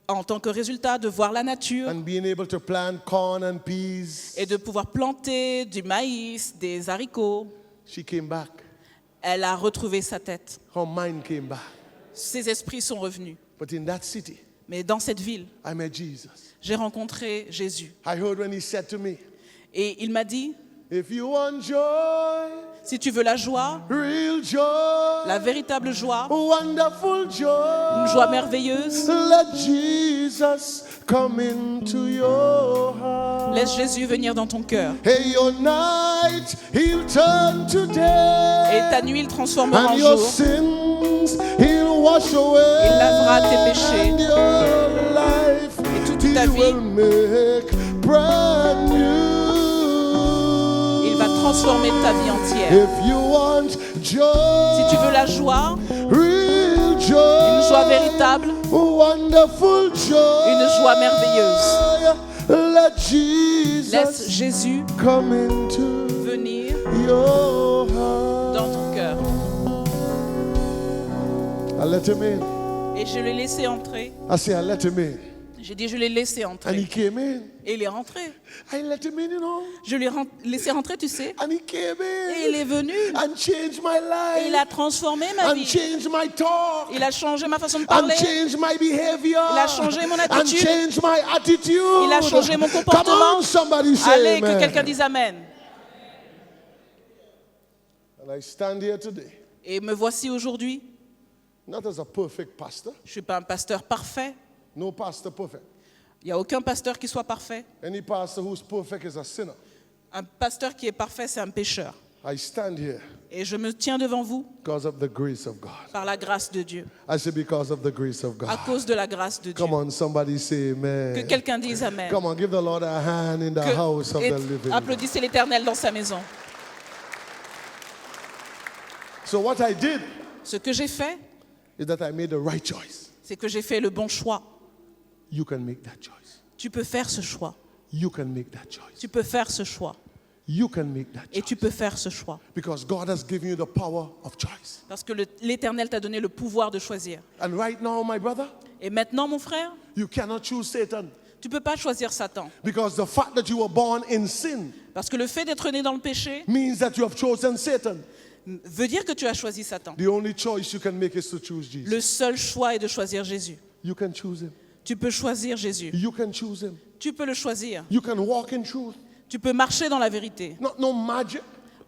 [SPEAKER 2] En tant que résultat de voir la nature
[SPEAKER 1] and being able to plant corn and peas,
[SPEAKER 2] et de pouvoir planter du maïs, des haricots,
[SPEAKER 1] she came back.
[SPEAKER 2] elle a retrouvé sa tête.
[SPEAKER 1] Her mind came back.
[SPEAKER 2] Ses esprits sont revenus.
[SPEAKER 1] But in that city,
[SPEAKER 2] Mais dans cette ville,
[SPEAKER 1] I met Jesus.
[SPEAKER 2] j'ai rencontré Jésus.
[SPEAKER 1] I heard when he said to me,
[SPEAKER 2] Et il m'a dit,
[SPEAKER 1] if you want joy,
[SPEAKER 2] si tu veux la joie,
[SPEAKER 1] real joy,
[SPEAKER 2] la véritable joie,
[SPEAKER 1] wonderful joy,
[SPEAKER 2] une joie merveilleuse,
[SPEAKER 1] let Jesus come into your heart.
[SPEAKER 2] Laisse Jésus venir dans ton cœur.
[SPEAKER 1] Hey, your night, he'll turn to day.
[SPEAKER 2] Et ta nuit, il transformera en
[SPEAKER 1] And your
[SPEAKER 2] jour.
[SPEAKER 1] sins, he'll wash away.
[SPEAKER 2] Il lavera tes péchés.
[SPEAKER 1] And your life,
[SPEAKER 2] Et toute
[SPEAKER 1] he
[SPEAKER 2] ta vie,
[SPEAKER 1] will make brand new.
[SPEAKER 2] il va transformer ta vie entière.
[SPEAKER 1] If you want joy,
[SPEAKER 2] Si tu veux la joie,
[SPEAKER 1] real joy,
[SPEAKER 2] une joie véritable,
[SPEAKER 1] wonderful joy,
[SPEAKER 2] une joie merveilleuse,
[SPEAKER 1] let Jesus
[SPEAKER 2] laisse Jésus
[SPEAKER 1] come into
[SPEAKER 2] venir
[SPEAKER 1] your heart.
[SPEAKER 2] dans ton cœur.
[SPEAKER 1] I let him in.
[SPEAKER 2] Et je l'ai laissé entrer.
[SPEAKER 1] I say, I let him in.
[SPEAKER 2] J'ai dit, je l'ai laissé
[SPEAKER 1] And he
[SPEAKER 2] entrer.
[SPEAKER 1] came in.
[SPEAKER 2] Et il est rentré.
[SPEAKER 1] I let him in, you know.
[SPEAKER 2] Je l'ai laissé rentrer, tu sais.
[SPEAKER 1] And he came
[SPEAKER 2] Et il
[SPEAKER 1] in
[SPEAKER 2] est venu.
[SPEAKER 1] and changed my
[SPEAKER 2] Et il
[SPEAKER 1] life
[SPEAKER 2] a transformé ma
[SPEAKER 1] and
[SPEAKER 2] vie.
[SPEAKER 1] changed my talk
[SPEAKER 2] Il a changé ma façon de
[SPEAKER 1] and
[SPEAKER 2] parler.
[SPEAKER 1] changed my behavior
[SPEAKER 2] Il a changé mon
[SPEAKER 1] and
[SPEAKER 2] attitude.
[SPEAKER 1] changed my attitude.
[SPEAKER 2] Il a changé mon
[SPEAKER 1] Come
[SPEAKER 2] comportement.
[SPEAKER 1] on, somebody say
[SPEAKER 2] Allez, que
[SPEAKER 1] amen.
[SPEAKER 2] quelqu'un dise Amen.
[SPEAKER 1] And I stand here today,
[SPEAKER 2] Et me voici aujourd'hui.
[SPEAKER 1] not as a perfect pastor.
[SPEAKER 2] Je ne suis pas un pasteur parfait.
[SPEAKER 1] No pastor perfect.
[SPEAKER 2] Il n'y a aucun pasteur qui soit parfait.
[SPEAKER 1] Any pastor who's perfect is a sinner.
[SPEAKER 2] Un pasteur qui est parfait, c'est un pécheur.
[SPEAKER 1] I stand here
[SPEAKER 2] Et je me tiens devant vous
[SPEAKER 1] because of the grace of God.
[SPEAKER 2] par la grâce de Dieu.
[SPEAKER 1] I say because of the grace of
[SPEAKER 2] À
[SPEAKER 1] God.
[SPEAKER 2] cause de la grâce de Dieu.
[SPEAKER 1] Come on, somebody say
[SPEAKER 2] Que
[SPEAKER 1] amen.
[SPEAKER 2] quelqu'un dise Amen.
[SPEAKER 1] Come on, give the Lord a hand in the house of
[SPEAKER 2] Et
[SPEAKER 1] the living.
[SPEAKER 2] applaudissez l'Éternel dans sa maison.
[SPEAKER 1] So what I did
[SPEAKER 2] Ce que j'ai fait,
[SPEAKER 1] is that I made the right choice.
[SPEAKER 2] c'est que j'ai fait le bon choix.
[SPEAKER 1] You can make that choice.
[SPEAKER 2] Tu peux faire ce choix.
[SPEAKER 1] You can make that choice.
[SPEAKER 2] Tu peux faire ce choix.
[SPEAKER 1] You can make that
[SPEAKER 2] Et
[SPEAKER 1] choice.
[SPEAKER 2] tu peux faire ce choix.
[SPEAKER 1] Because God has given you the power of choice.
[SPEAKER 2] Parce que l'Éternel t'a donné le pouvoir de choisir.
[SPEAKER 1] And right now, my brother,
[SPEAKER 2] Et maintenant, mon frère,
[SPEAKER 1] you cannot choose Satan.
[SPEAKER 2] tu ne peux pas choisir Satan.
[SPEAKER 1] Because the fact that you were born in sin
[SPEAKER 2] Parce que le fait d'être né dans le péché
[SPEAKER 1] means that you have chosen Satan.
[SPEAKER 2] veut dire que tu as choisi Satan.
[SPEAKER 1] The only choice you can make is to choose Jesus.
[SPEAKER 2] Le seul choix est de choisir Jésus.
[SPEAKER 1] You can choose him.
[SPEAKER 2] Tu peux choisir Jésus.
[SPEAKER 1] You can choose him.
[SPEAKER 2] Tu peux le choisir.
[SPEAKER 1] You can walk in truth.
[SPEAKER 2] Tu peux marcher dans la vérité.
[SPEAKER 1] No magic.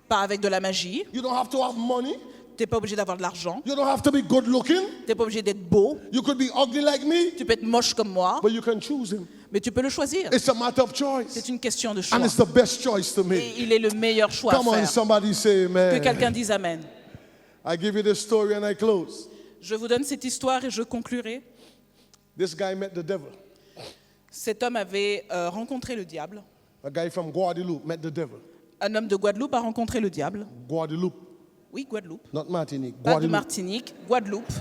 [SPEAKER 2] Pas avec de la magie.
[SPEAKER 1] You don't have to have money.
[SPEAKER 2] Tu n'es pas obligé d'avoir de l'argent.
[SPEAKER 1] You don't have to be good looking.
[SPEAKER 2] Tu n'es pas obligé d'être beau.
[SPEAKER 1] You could be ugly like me,
[SPEAKER 2] Tu peux être moche comme moi.
[SPEAKER 1] but you can choose him.
[SPEAKER 2] Mais tu peux le choisir.
[SPEAKER 1] It's a matter of choice.
[SPEAKER 2] C'est une question de choix.
[SPEAKER 1] And it's the best choice to
[SPEAKER 2] Et
[SPEAKER 1] make.
[SPEAKER 2] il est le meilleur choix à
[SPEAKER 1] Come on,
[SPEAKER 2] faire.
[SPEAKER 1] somebody say
[SPEAKER 2] Que
[SPEAKER 1] amen.
[SPEAKER 2] quelqu'un dise Amen.
[SPEAKER 1] I give you this story and I close.
[SPEAKER 2] Je vous donne cette histoire et je conclurai.
[SPEAKER 1] This guy met the devil.
[SPEAKER 2] Cet homme avait rencontré le diable.
[SPEAKER 1] A guy from Guadeloupe met the devil.
[SPEAKER 2] Un homme de Guadeloupe a rencontré le diable.
[SPEAKER 1] Guadeloupe,
[SPEAKER 2] Oui, Guadeloupe.
[SPEAKER 1] not Martinique.
[SPEAKER 2] Pas de
[SPEAKER 1] Guadeloupe.
[SPEAKER 2] Martinique, Guadeloupe.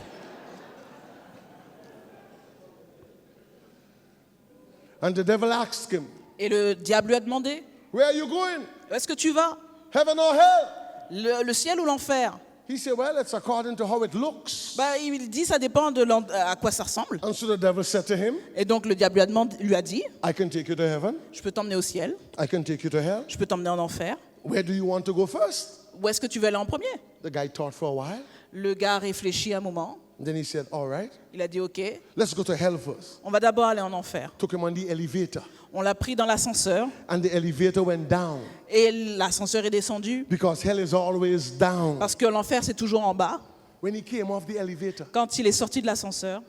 [SPEAKER 1] And the devil asked him,
[SPEAKER 2] Et le diable lui a demandé,
[SPEAKER 1] where are you going?
[SPEAKER 2] où est-ce que tu vas?
[SPEAKER 1] Heaven or hell?
[SPEAKER 2] Le ciel ou l'enfer?
[SPEAKER 1] He said, well, it's according to how it looks.
[SPEAKER 2] Bah, il dit, ça dépend à quoi ça ressemble.
[SPEAKER 1] And so the devil said to him,
[SPEAKER 2] Et donc le diable lui a dit,
[SPEAKER 1] I can take you to heaven.
[SPEAKER 2] je peux t'emmener au ciel,
[SPEAKER 1] I can take you to hell.
[SPEAKER 2] je peux t'emmener en enfer.
[SPEAKER 1] Where do you want to go first?
[SPEAKER 2] Où est-ce que tu veux aller en premier?
[SPEAKER 1] The guy thought for a while.
[SPEAKER 2] Le gars réfléchit un moment.
[SPEAKER 1] Then he said, all right,
[SPEAKER 2] Il a dit, OK,
[SPEAKER 1] let's go to hell first.
[SPEAKER 2] on va d'abord aller en enfer.
[SPEAKER 1] Took him on the elevator.
[SPEAKER 2] On l'a pris dans l'ascenseur
[SPEAKER 1] And the elevator went down.
[SPEAKER 2] et l'ascenseur est descendu
[SPEAKER 1] Because hell is always down.
[SPEAKER 2] parce que l'enfer c'est toujours en bas.
[SPEAKER 1] When he came off the elevator,
[SPEAKER 2] Quand il est sorti de l'ascenseur,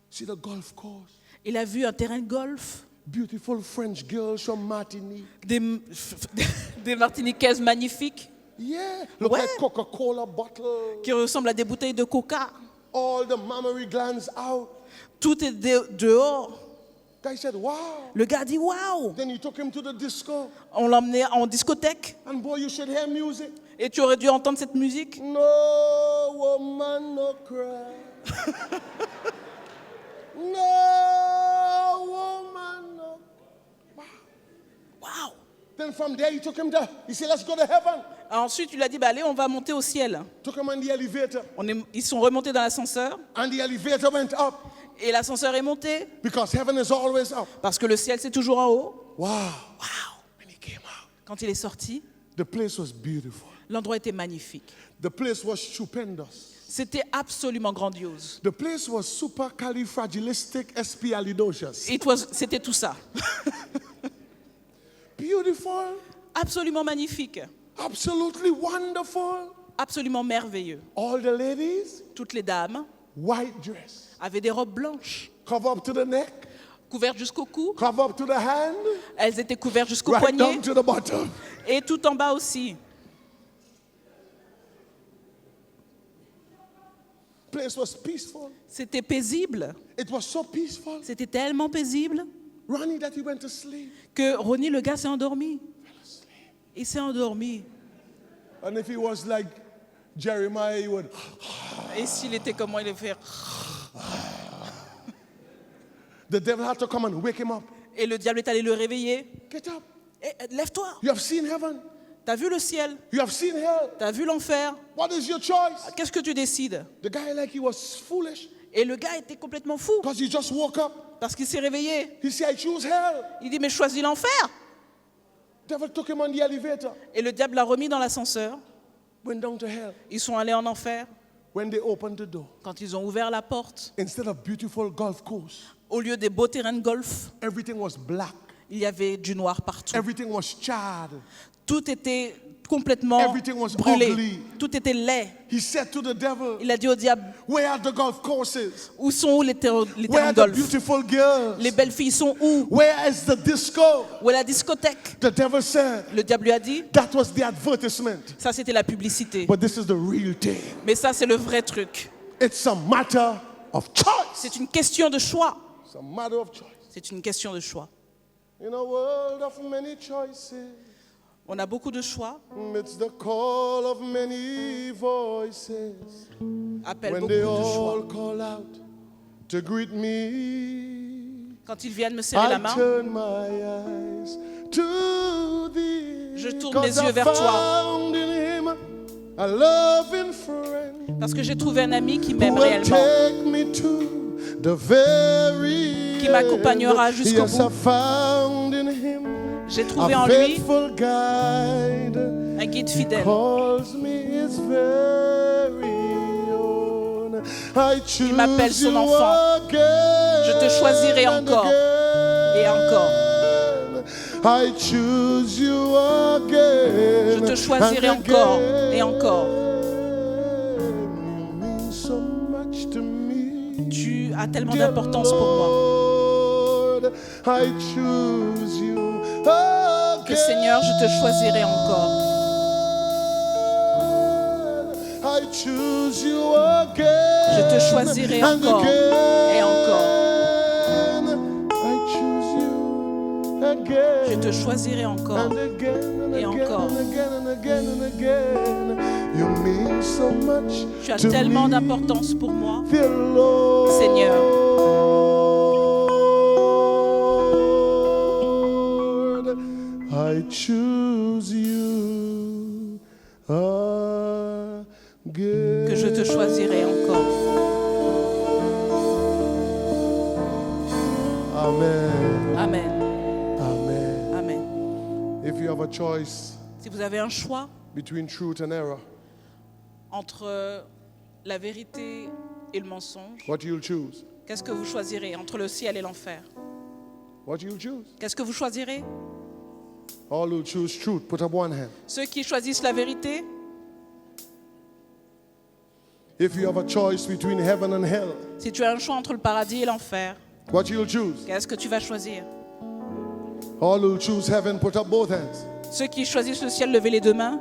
[SPEAKER 1] see the golf course.
[SPEAKER 2] il a vu un terrain de golf,
[SPEAKER 1] Beautiful French girls from Martinique.
[SPEAKER 2] des Martiniquaises magnifiques
[SPEAKER 1] Yeah, look
[SPEAKER 2] Ouais.
[SPEAKER 1] like Coca-Cola bottle.
[SPEAKER 2] qui ressemblent à des bouteilles de coca.
[SPEAKER 1] All the mammary glands out.
[SPEAKER 2] Tout est dehors.
[SPEAKER 1] Guy said, wow.
[SPEAKER 2] Le gars dit waouh.
[SPEAKER 1] Then he took him to the disco.
[SPEAKER 2] On l'a emmené en discothèque
[SPEAKER 1] And boy, you should hear music.
[SPEAKER 2] et tu aurais dû entendre cette musique.
[SPEAKER 1] No woman, no cry. No woman, no.
[SPEAKER 2] Waouh.
[SPEAKER 1] Then from there he took him there. He said, let's go to heaven.
[SPEAKER 2] Ensuite, il a dit bah, allez, on va monter au ciel.
[SPEAKER 1] Took him on the elevator.
[SPEAKER 2] Ils sont remontés dans l'ascenseur
[SPEAKER 1] And the elevator went up.
[SPEAKER 2] et l'ascenseur est monté
[SPEAKER 1] Because heaven is always up.
[SPEAKER 2] parce que le ciel c'est toujours en haut.
[SPEAKER 1] Wow.
[SPEAKER 2] Waouh.
[SPEAKER 1] When he came out,
[SPEAKER 2] Quand il est sorti,
[SPEAKER 1] the place was beautiful.
[SPEAKER 2] l'endroit était magnifique.
[SPEAKER 1] The place was stupendous.
[SPEAKER 2] C'était absolument grandiose.
[SPEAKER 1] The place was supercalifragilisticexpialidocious.
[SPEAKER 2] C'était tout ça.
[SPEAKER 1] Beautiful,
[SPEAKER 2] Absolument magnifique.
[SPEAKER 1] absolutely wonderful.
[SPEAKER 2] Absolument merveilleux.
[SPEAKER 1] All the ladies,
[SPEAKER 2] Toutes les dames
[SPEAKER 1] white dress,
[SPEAKER 2] avaient des robes blanches,
[SPEAKER 1] cover up to the neck,
[SPEAKER 2] couvertes jusqu'au cou.
[SPEAKER 1] cover up to the hand,
[SPEAKER 2] Elles étaient couvertes jusqu'au
[SPEAKER 1] right
[SPEAKER 2] poignet
[SPEAKER 1] down to the bottom.
[SPEAKER 2] et tout en bas aussi.
[SPEAKER 1] Place was peaceful.
[SPEAKER 2] C'était paisible.
[SPEAKER 1] It was so peaceful.
[SPEAKER 2] C'était tellement paisible
[SPEAKER 1] Ronnie, that he went to sleep.
[SPEAKER 2] que Ronnie, le gars, s'est endormi. Il s'est endormi.
[SPEAKER 1] And if he was like Jeremiah, he would.
[SPEAKER 2] Et s'il était comme moi, il allait faire...
[SPEAKER 1] The devil had to come and wake him up.
[SPEAKER 2] Et le diable est allé le réveiller.
[SPEAKER 1] Get up.
[SPEAKER 2] Eh, lève-toi.
[SPEAKER 1] You have seen heaven.
[SPEAKER 2] T'as vu le ciel.
[SPEAKER 1] You have seen hell.
[SPEAKER 2] T'as vu l'enfer.
[SPEAKER 1] What is your choice?
[SPEAKER 2] Qu'est-ce que tu décides?
[SPEAKER 1] The guy, like, he was foolish
[SPEAKER 2] Et le gars était complètement fou
[SPEAKER 1] because he just woke up.
[SPEAKER 2] parce qu'il s'est réveillé.
[SPEAKER 1] He said, I choose hell.
[SPEAKER 2] Il dit, mais choisis l'enfer.
[SPEAKER 1] Devil took him on the elevator,
[SPEAKER 2] Et le diable l'a remis dans l'ascenseur.
[SPEAKER 1] went down to hell.
[SPEAKER 2] Ils sont allés en enfer.
[SPEAKER 1] When they opened the door,
[SPEAKER 2] Quand ils ont ouvert la porte,
[SPEAKER 1] instead of beautiful golf course,
[SPEAKER 2] au lieu des beaux terrains de golf,
[SPEAKER 1] everything was black.
[SPEAKER 2] il y avait du noir partout.
[SPEAKER 1] Everything was charred.
[SPEAKER 2] Tout était complètement
[SPEAKER 1] Everything was
[SPEAKER 2] brûlé.
[SPEAKER 1] ugly.
[SPEAKER 2] Tout était laid.
[SPEAKER 1] He said to the devil,
[SPEAKER 2] Il a dit au diable,
[SPEAKER 1] where are the golf courses?
[SPEAKER 2] où sont les terrains
[SPEAKER 1] Where
[SPEAKER 2] de
[SPEAKER 1] are the
[SPEAKER 2] golf?
[SPEAKER 1] beautiful girls?
[SPEAKER 2] Les belles filles sont où?
[SPEAKER 1] Where is the disco?
[SPEAKER 2] Où est la discothèque?
[SPEAKER 1] The devil said,
[SPEAKER 2] Le diable lui a dit,
[SPEAKER 1] that was the advertisement.
[SPEAKER 2] ça c'était la publicité.
[SPEAKER 1] But this is the real thing.
[SPEAKER 2] Mais ça c'est le vrai truc.
[SPEAKER 1] It's a matter of choice.
[SPEAKER 2] C'est une question de choix.
[SPEAKER 1] It's a matter of choice.
[SPEAKER 2] C'est une question de choix.
[SPEAKER 1] In a world of many choices,
[SPEAKER 2] On a beaucoup de choix.
[SPEAKER 1] it's the call of many voices.
[SPEAKER 2] Appelle
[SPEAKER 1] When
[SPEAKER 2] beaucoup
[SPEAKER 1] they
[SPEAKER 2] de
[SPEAKER 1] all
[SPEAKER 2] choix.
[SPEAKER 1] call out to greet me,
[SPEAKER 2] Quand ils viennent me serrer la
[SPEAKER 1] I
[SPEAKER 2] main,
[SPEAKER 1] turn my eyes to thee.
[SPEAKER 2] Je tourne
[SPEAKER 1] 'Cause
[SPEAKER 2] les yeux
[SPEAKER 1] I
[SPEAKER 2] vers toi.
[SPEAKER 1] found in him a loving friend
[SPEAKER 2] parce que j'ai trouvé un ami qui
[SPEAKER 1] who
[SPEAKER 2] m'aime
[SPEAKER 1] will
[SPEAKER 2] réellement,
[SPEAKER 1] take me to the very
[SPEAKER 2] qui m'accompagnera
[SPEAKER 1] end.
[SPEAKER 2] jusqu'au
[SPEAKER 1] Yes,
[SPEAKER 2] bout.
[SPEAKER 1] I found in him
[SPEAKER 2] J'ai trouvé
[SPEAKER 1] a
[SPEAKER 2] en lui
[SPEAKER 1] faithful guide.
[SPEAKER 2] un guide fidèle.
[SPEAKER 1] Calls me his very own. I choose
[SPEAKER 2] m'appelle son
[SPEAKER 1] you
[SPEAKER 2] enfant.
[SPEAKER 1] again
[SPEAKER 2] Je te choisirai
[SPEAKER 1] and
[SPEAKER 2] encore et encore.
[SPEAKER 1] I choose you again.
[SPEAKER 2] Je te choisirai
[SPEAKER 1] and
[SPEAKER 2] encore
[SPEAKER 1] again.
[SPEAKER 2] et encore.
[SPEAKER 1] You mean so much to me.
[SPEAKER 2] Tu as tellement
[SPEAKER 1] Dear
[SPEAKER 2] d'importance pour moi.
[SPEAKER 1] Lord, I choose you again.
[SPEAKER 2] Que Seigneur, je te choisirai encore.
[SPEAKER 1] I choose you again.
[SPEAKER 2] Je te choisirai
[SPEAKER 1] and
[SPEAKER 2] encore
[SPEAKER 1] again.
[SPEAKER 2] et encore.
[SPEAKER 1] I choose you again.
[SPEAKER 2] Je te choisirai encore
[SPEAKER 1] and again and
[SPEAKER 2] et
[SPEAKER 1] again
[SPEAKER 2] encore.
[SPEAKER 1] and again and again and again. You mean so much
[SPEAKER 2] Tu as
[SPEAKER 1] to
[SPEAKER 2] tellement
[SPEAKER 1] me,
[SPEAKER 2] d'importance pour moi.
[SPEAKER 1] dear Lord.
[SPEAKER 2] Seigneur.
[SPEAKER 1] I choose you again.
[SPEAKER 2] Que je te choisirai encore.
[SPEAKER 1] Amen.
[SPEAKER 2] Amen.
[SPEAKER 1] Amen.
[SPEAKER 2] Amen.
[SPEAKER 1] If you have a choice
[SPEAKER 2] Si vous avez un choix
[SPEAKER 1] between truth and error,
[SPEAKER 2] entre la vérité et le mensonge,
[SPEAKER 1] what you'll choose?
[SPEAKER 2] qu'est-ce que vous choisirez entre le ciel et l'enfer?
[SPEAKER 1] What you'll choose?
[SPEAKER 2] Qu'est-ce que vous choisirez?
[SPEAKER 1] All who choose truth, put up one hand.
[SPEAKER 2] Ceux qui choisissent la vérité?
[SPEAKER 1] If you have a choice between heaven and hell,
[SPEAKER 2] Si tu as un choix entre le paradis et l'enfer,
[SPEAKER 1] what you'll choose?
[SPEAKER 2] qu'est-ce que tu vas choisir?
[SPEAKER 1] All who choose heaven, put up both hands.
[SPEAKER 2] Ceux qui choisissent le ciel, levez les deux mains.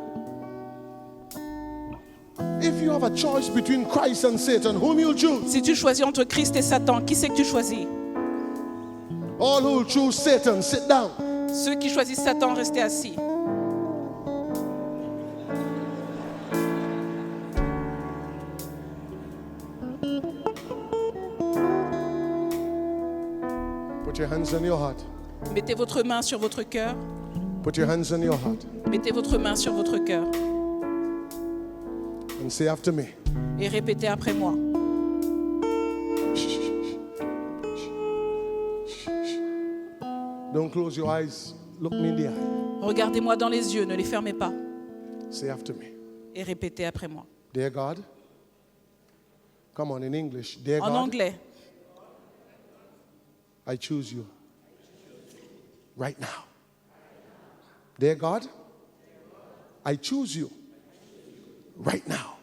[SPEAKER 1] If you have a choice between Christ and Satan, whom you'll choose?
[SPEAKER 2] Si tu choisis entre Christ et Satan, qui c'est que tu choisis?
[SPEAKER 1] All who choose Satan, sit down.
[SPEAKER 2] Ceux qui choisissent Satan, restez assis.
[SPEAKER 1] Put your hands on your heart.
[SPEAKER 2] Mettez votre main sur votre cœur.
[SPEAKER 1] Put your hands on your heart
[SPEAKER 2] Mettez votre main sur votre cœur
[SPEAKER 1] and say after me.
[SPEAKER 2] et répétez après moi.
[SPEAKER 1] Don't close your eyes. Look me in the eye.
[SPEAKER 2] Regardez-moi dans les yeux, ne les fermez pas.
[SPEAKER 1] Say after me.
[SPEAKER 2] Et répétez après moi.
[SPEAKER 1] Dear God. Come on, in English. Dear
[SPEAKER 2] En
[SPEAKER 1] God,
[SPEAKER 2] anglais,
[SPEAKER 1] I choose you right now. Dear God, I choose you right now.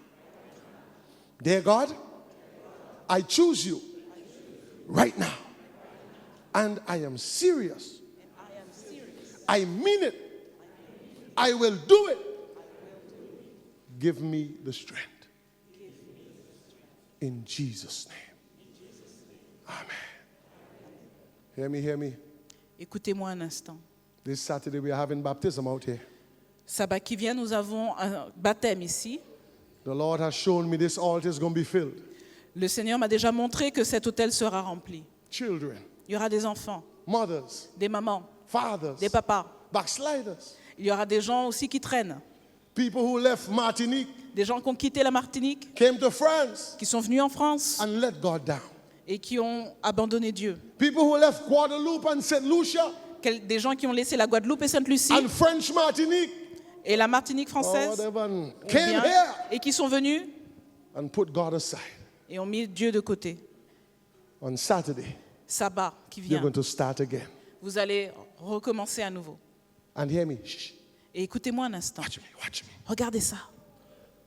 [SPEAKER 1] Dear God, I choose you right now. And I am serious. I mean it. I will do it. Give me the strength. In Jesus' name. Amen. Hear me, hear me.
[SPEAKER 2] Écoutez-moi un instant.
[SPEAKER 1] This Saturday we are having baptism out here.
[SPEAKER 2] Sabbat qui vient, nous avons un baptême ici.
[SPEAKER 1] The Lord has shown me this altar is going to be filled.
[SPEAKER 2] Le Seigneur m'a déjà montré que cet autel sera rempli.
[SPEAKER 1] Children,
[SPEAKER 2] Il y aura des enfants,
[SPEAKER 1] mothers,
[SPEAKER 2] des mamans,
[SPEAKER 1] fathers,
[SPEAKER 2] des papas.
[SPEAKER 1] backsliders,
[SPEAKER 2] Il y aura des gens aussi qui traînent.
[SPEAKER 1] people who left Martinique,
[SPEAKER 2] Des gens qui ont quitté la Martinique,
[SPEAKER 1] came to France
[SPEAKER 2] qui sont venus en France
[SPEAKER 1] and let God down.
[SPEAKER 2] et qui ont abandonné Dieu.
[SPEAKER 1] People who left Guadeloupe and St. Lucia
[SPEAKER 2] Des gens qui ont laissé la Guadeloupe et Sainte-Lucie
[SPEAKER 1] and French Martinique
[SPEAKER 2] et la Martinique
[SPEAKER 1] or
[SPEAKER 2] française
[SPEAKER 1] whatever
[SPEAKER 2] eh
[SPEAKER 1] came
[SPEAKER 2] bien,
[SPEAKER 1] here
[SPEAKER 2] et qui sont venus
[SPEAKER 1] and put God aside.
[SPEAKER 2] et ont mis Dieu de côté.
[SPEAKER 1] On Saturday,
[SPEAKER 2] Sabbat qui
[SPEAKER 1] you're
[SPEAKER 2] vient,
[SPEAKER 1] going to start again.
[SPEAKER 2] vous allez recommencer à nouveau.
[SPEAKER 1] And hear me. Shh.
[SPEAKER 2] Et écoutez-moi un instant.
[SPEAKER 1] Watch me. Watch me.
[SPEAKER 2] Regardez ça.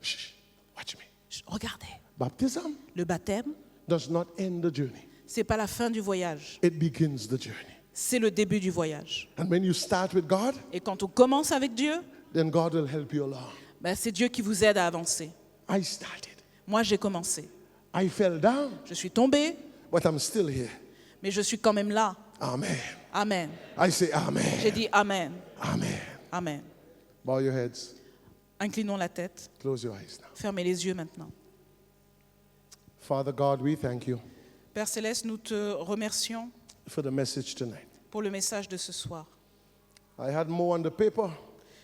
[SPEAKER 1] Shh. Watch me.
[SPEAKER 2] Regardez.
[SPEAKER 1] Baptism
[SPEAKER 2] Le baptême,
[SPEAKER 1] does not end the journey.
[SPEAKER 2] c'est pas la fin du voyage,
[SPEAKER 1] It begins the journey.
[SPEAKER 2] c'est le début du voyage.
[SPEAKER 1] And when you start with God,
[SPEAKER 2] Et quand on commence avec Dieu,
[SPEAKER 1] then God will help you along.
[SPEAKER 2] ben, c'est Dieu qui vous aide à avancer.
[SPEAKER 1] I started.
[SPEAKER 2] Moi, j'ai commencé.
[SPEAKER 1] I fell down,
[SPEAKER 2] Je suis tombé,
[SPEAKER 1] but I'm still here.
[SPEAKER 2] mais je suis quand même là.
[SPEAKER 1] Amen.
[SPEAKER 2] Amen.
[SPEAKER 1] I say amen.
[SPEAKER 2] J'ai dit Amen.
[SPEAKER 1] Amen.
[SPEAKER 2] Amen.
[SPEAKER 1] Bow your heads.
[SPEAKER 2] Inclinons la tête.
[SPEAKER 1] Close your eyes now.
[SPEAKER 2] Fermez les yeux maintenant.
[SPEAKER 1] Father God, we thank you
[SPEAKER 2] Père Céleste, nous te remercions
[SPEAKER 1] for the message tonight.
[SPEAKER 2] pour le message de ce soir.
[SPEAKER 1] I had more on the paper,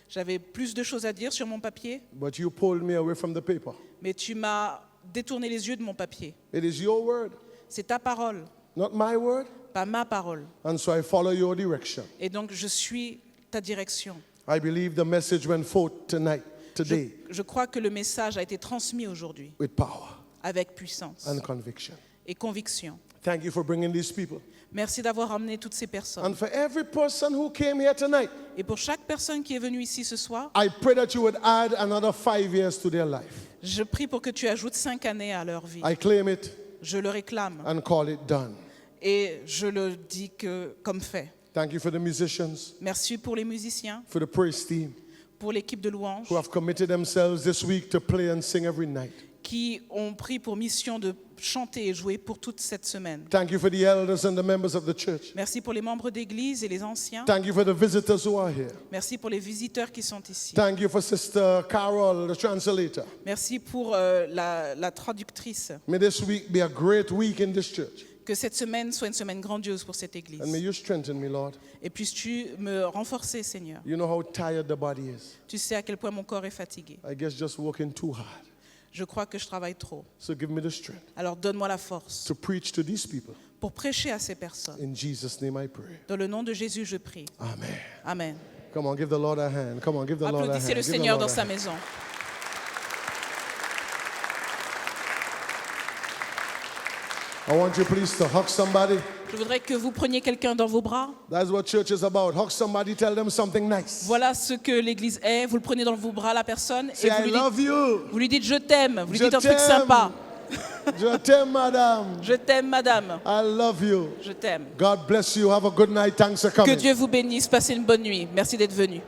[SPEAKER 2] J'avais plus de choses à dire sur mon papier,
[SPEAKER 1] but you pulled me away from the paper.
[SPEAKER 2] mais tu m'as détourné les yeux de mon papier.
[SPEAKER 1] It is your word,
[SPEAKER 2] C'est ta parole,
[SPEAKER 1] not my word.
[SPEAKER 2] pas ma parole.
[SPEAKER 1] And so I follow your direction.
[SPEAKER 2] Et donc, je suis ta direction.
[SPEAKER 1] I believe the message went forth tonight, today,
[SPEAKER 2] Je crois que le message a été transmis aujourd'hui
[SPEAKER 1] with power
[SPEAKER 2] avec puissance
[SPEAKER 1] and conviction.
[SPEAKER 2] et conviction.
[SPEAKER 1] Thank you for bringing these people.
[SPEAKER 2] Merci d'avoir amené toutes ces personnes.
[SPEAKER 1] And for every person who came here tonight,
[SPEAKER 2] Et pour chaque personne qui est venue ici ce soir,
[SPEAKER 1] I pray that you would add another 5 years to their life.
[SPEAKER 2] je prie pour que tu ajoutes 5 années à leur vie.
[SPEAKER 1] I claim it
[SPEAKER 2] Je le réclame
[SPEAKER 1] and call it done.
[SPEAKER 2] et je le dis que comme fait.
[SPEAKER 1] Thank you for the musicians,
[SPEAKER 2] Merci pour les musiciens,
[SPEAKER 1] for the praise team
[SPEAKER 2] pour l'équipe de louanges
[SPEAKER 1] who have committed themselves this week to play and sing every night.
[SPEAKER 2] qui ont pris pour mission de chanter et jouer pour toute cette semaine.
[SPEAKER 1] Thank you for the elders and the members of the church.
[SPEAKER 2] Merci pour les membres d'église et les anciens.
[SPEAKER 1] Thank you for the visitors who are here.
[SPEAKER 2] Merci pour les visiteurs qui sont ici.
[SPEAKER 1] Thank you for Sister Carol, the translator.
[SPEAKER 2] Merci pour la traductrice.
[SPEAKER 1] May this week be a great week in this church.
[SPEAKER 2] Que cette semaine soit une semaine grandiose pour cette église.
[SPEAKER 1] And may you strengthen me, Lord.
[SPEAKER 2] Et puisses-tu me renforcer, Seigneur.
[SPEAKER 1] You know how tired the body is.
[SPEAKER 2] Tu sais à quel point mon corps est fatigué.
[SPEAKER 1] I guess just working too hard.
[SPEAKER 2] Je crois que je travaille trop.
[SPEAKER 1] So give me the strength
[SPEAKER 2] Alors donne-moi la force
[SPEAKER 1] to preach to these people.
[SPEAKER 2] pour prêcher à ces personnes.
[SPEAKER 1] In Jesus' name I pray.
[SPEAKER 2] Dans le nom de Jésus, je prie.
[SPEAKER 1] Amen.
[SPEAKER 2] Amen.
[SPEAKER 1] Come on, give the Lord a hand. Come on, give the Lord a hand.
[SPEAKER 2] Applaudissez le
[SPEAKER 1] Give the
[SPEAKER 2] Seigneur
[SPEAKER 1] Lord
[SPEAKER 2] dans
[SPEAKER 1] a
[SPEAKER 2] sa
[SPEAKER 1] hand.
[SPEAKER 2] maison.
[SPEAKER 1] I want you please to hug somebody.
[SPEAKER 2] Je voudrais que vous preniez quelqu'un dans vos bras.
[SPEAKER 1] That's what church is about. Hug somebody, tell them something nice.
[SPEAKER 2] Voilà ce que l'Église est. Vous le prenez dans vos bras, la personne,
[SPEAKER 1] Say,
[SPEAKER 2] et
[SPEAKER 1] I love you.
[SPEAKER 2] vous lui dites je t'aime. Vous lui
[SPEAKER 1] Je
[SPEAKER 2] dites un truc
[SPEAKER 1] t'aime.
[SPEAKER 2] sympa.
[SPEAKER 1] Je t'aime, madame.
[SPEAKER 2] Je t'aime, madame.
[SPEAKER 1] I love you.
[SPEAKER 2] Je t'aime.
[SPEAKER 1] God bless you. Have a good night. Thanks for
[SPEAKER 2] Que
[SPEAKER 1] coming.
[SPEAKER 2] Dieu vous bénisse. Passez une bonne nuit. Merci d'être venu.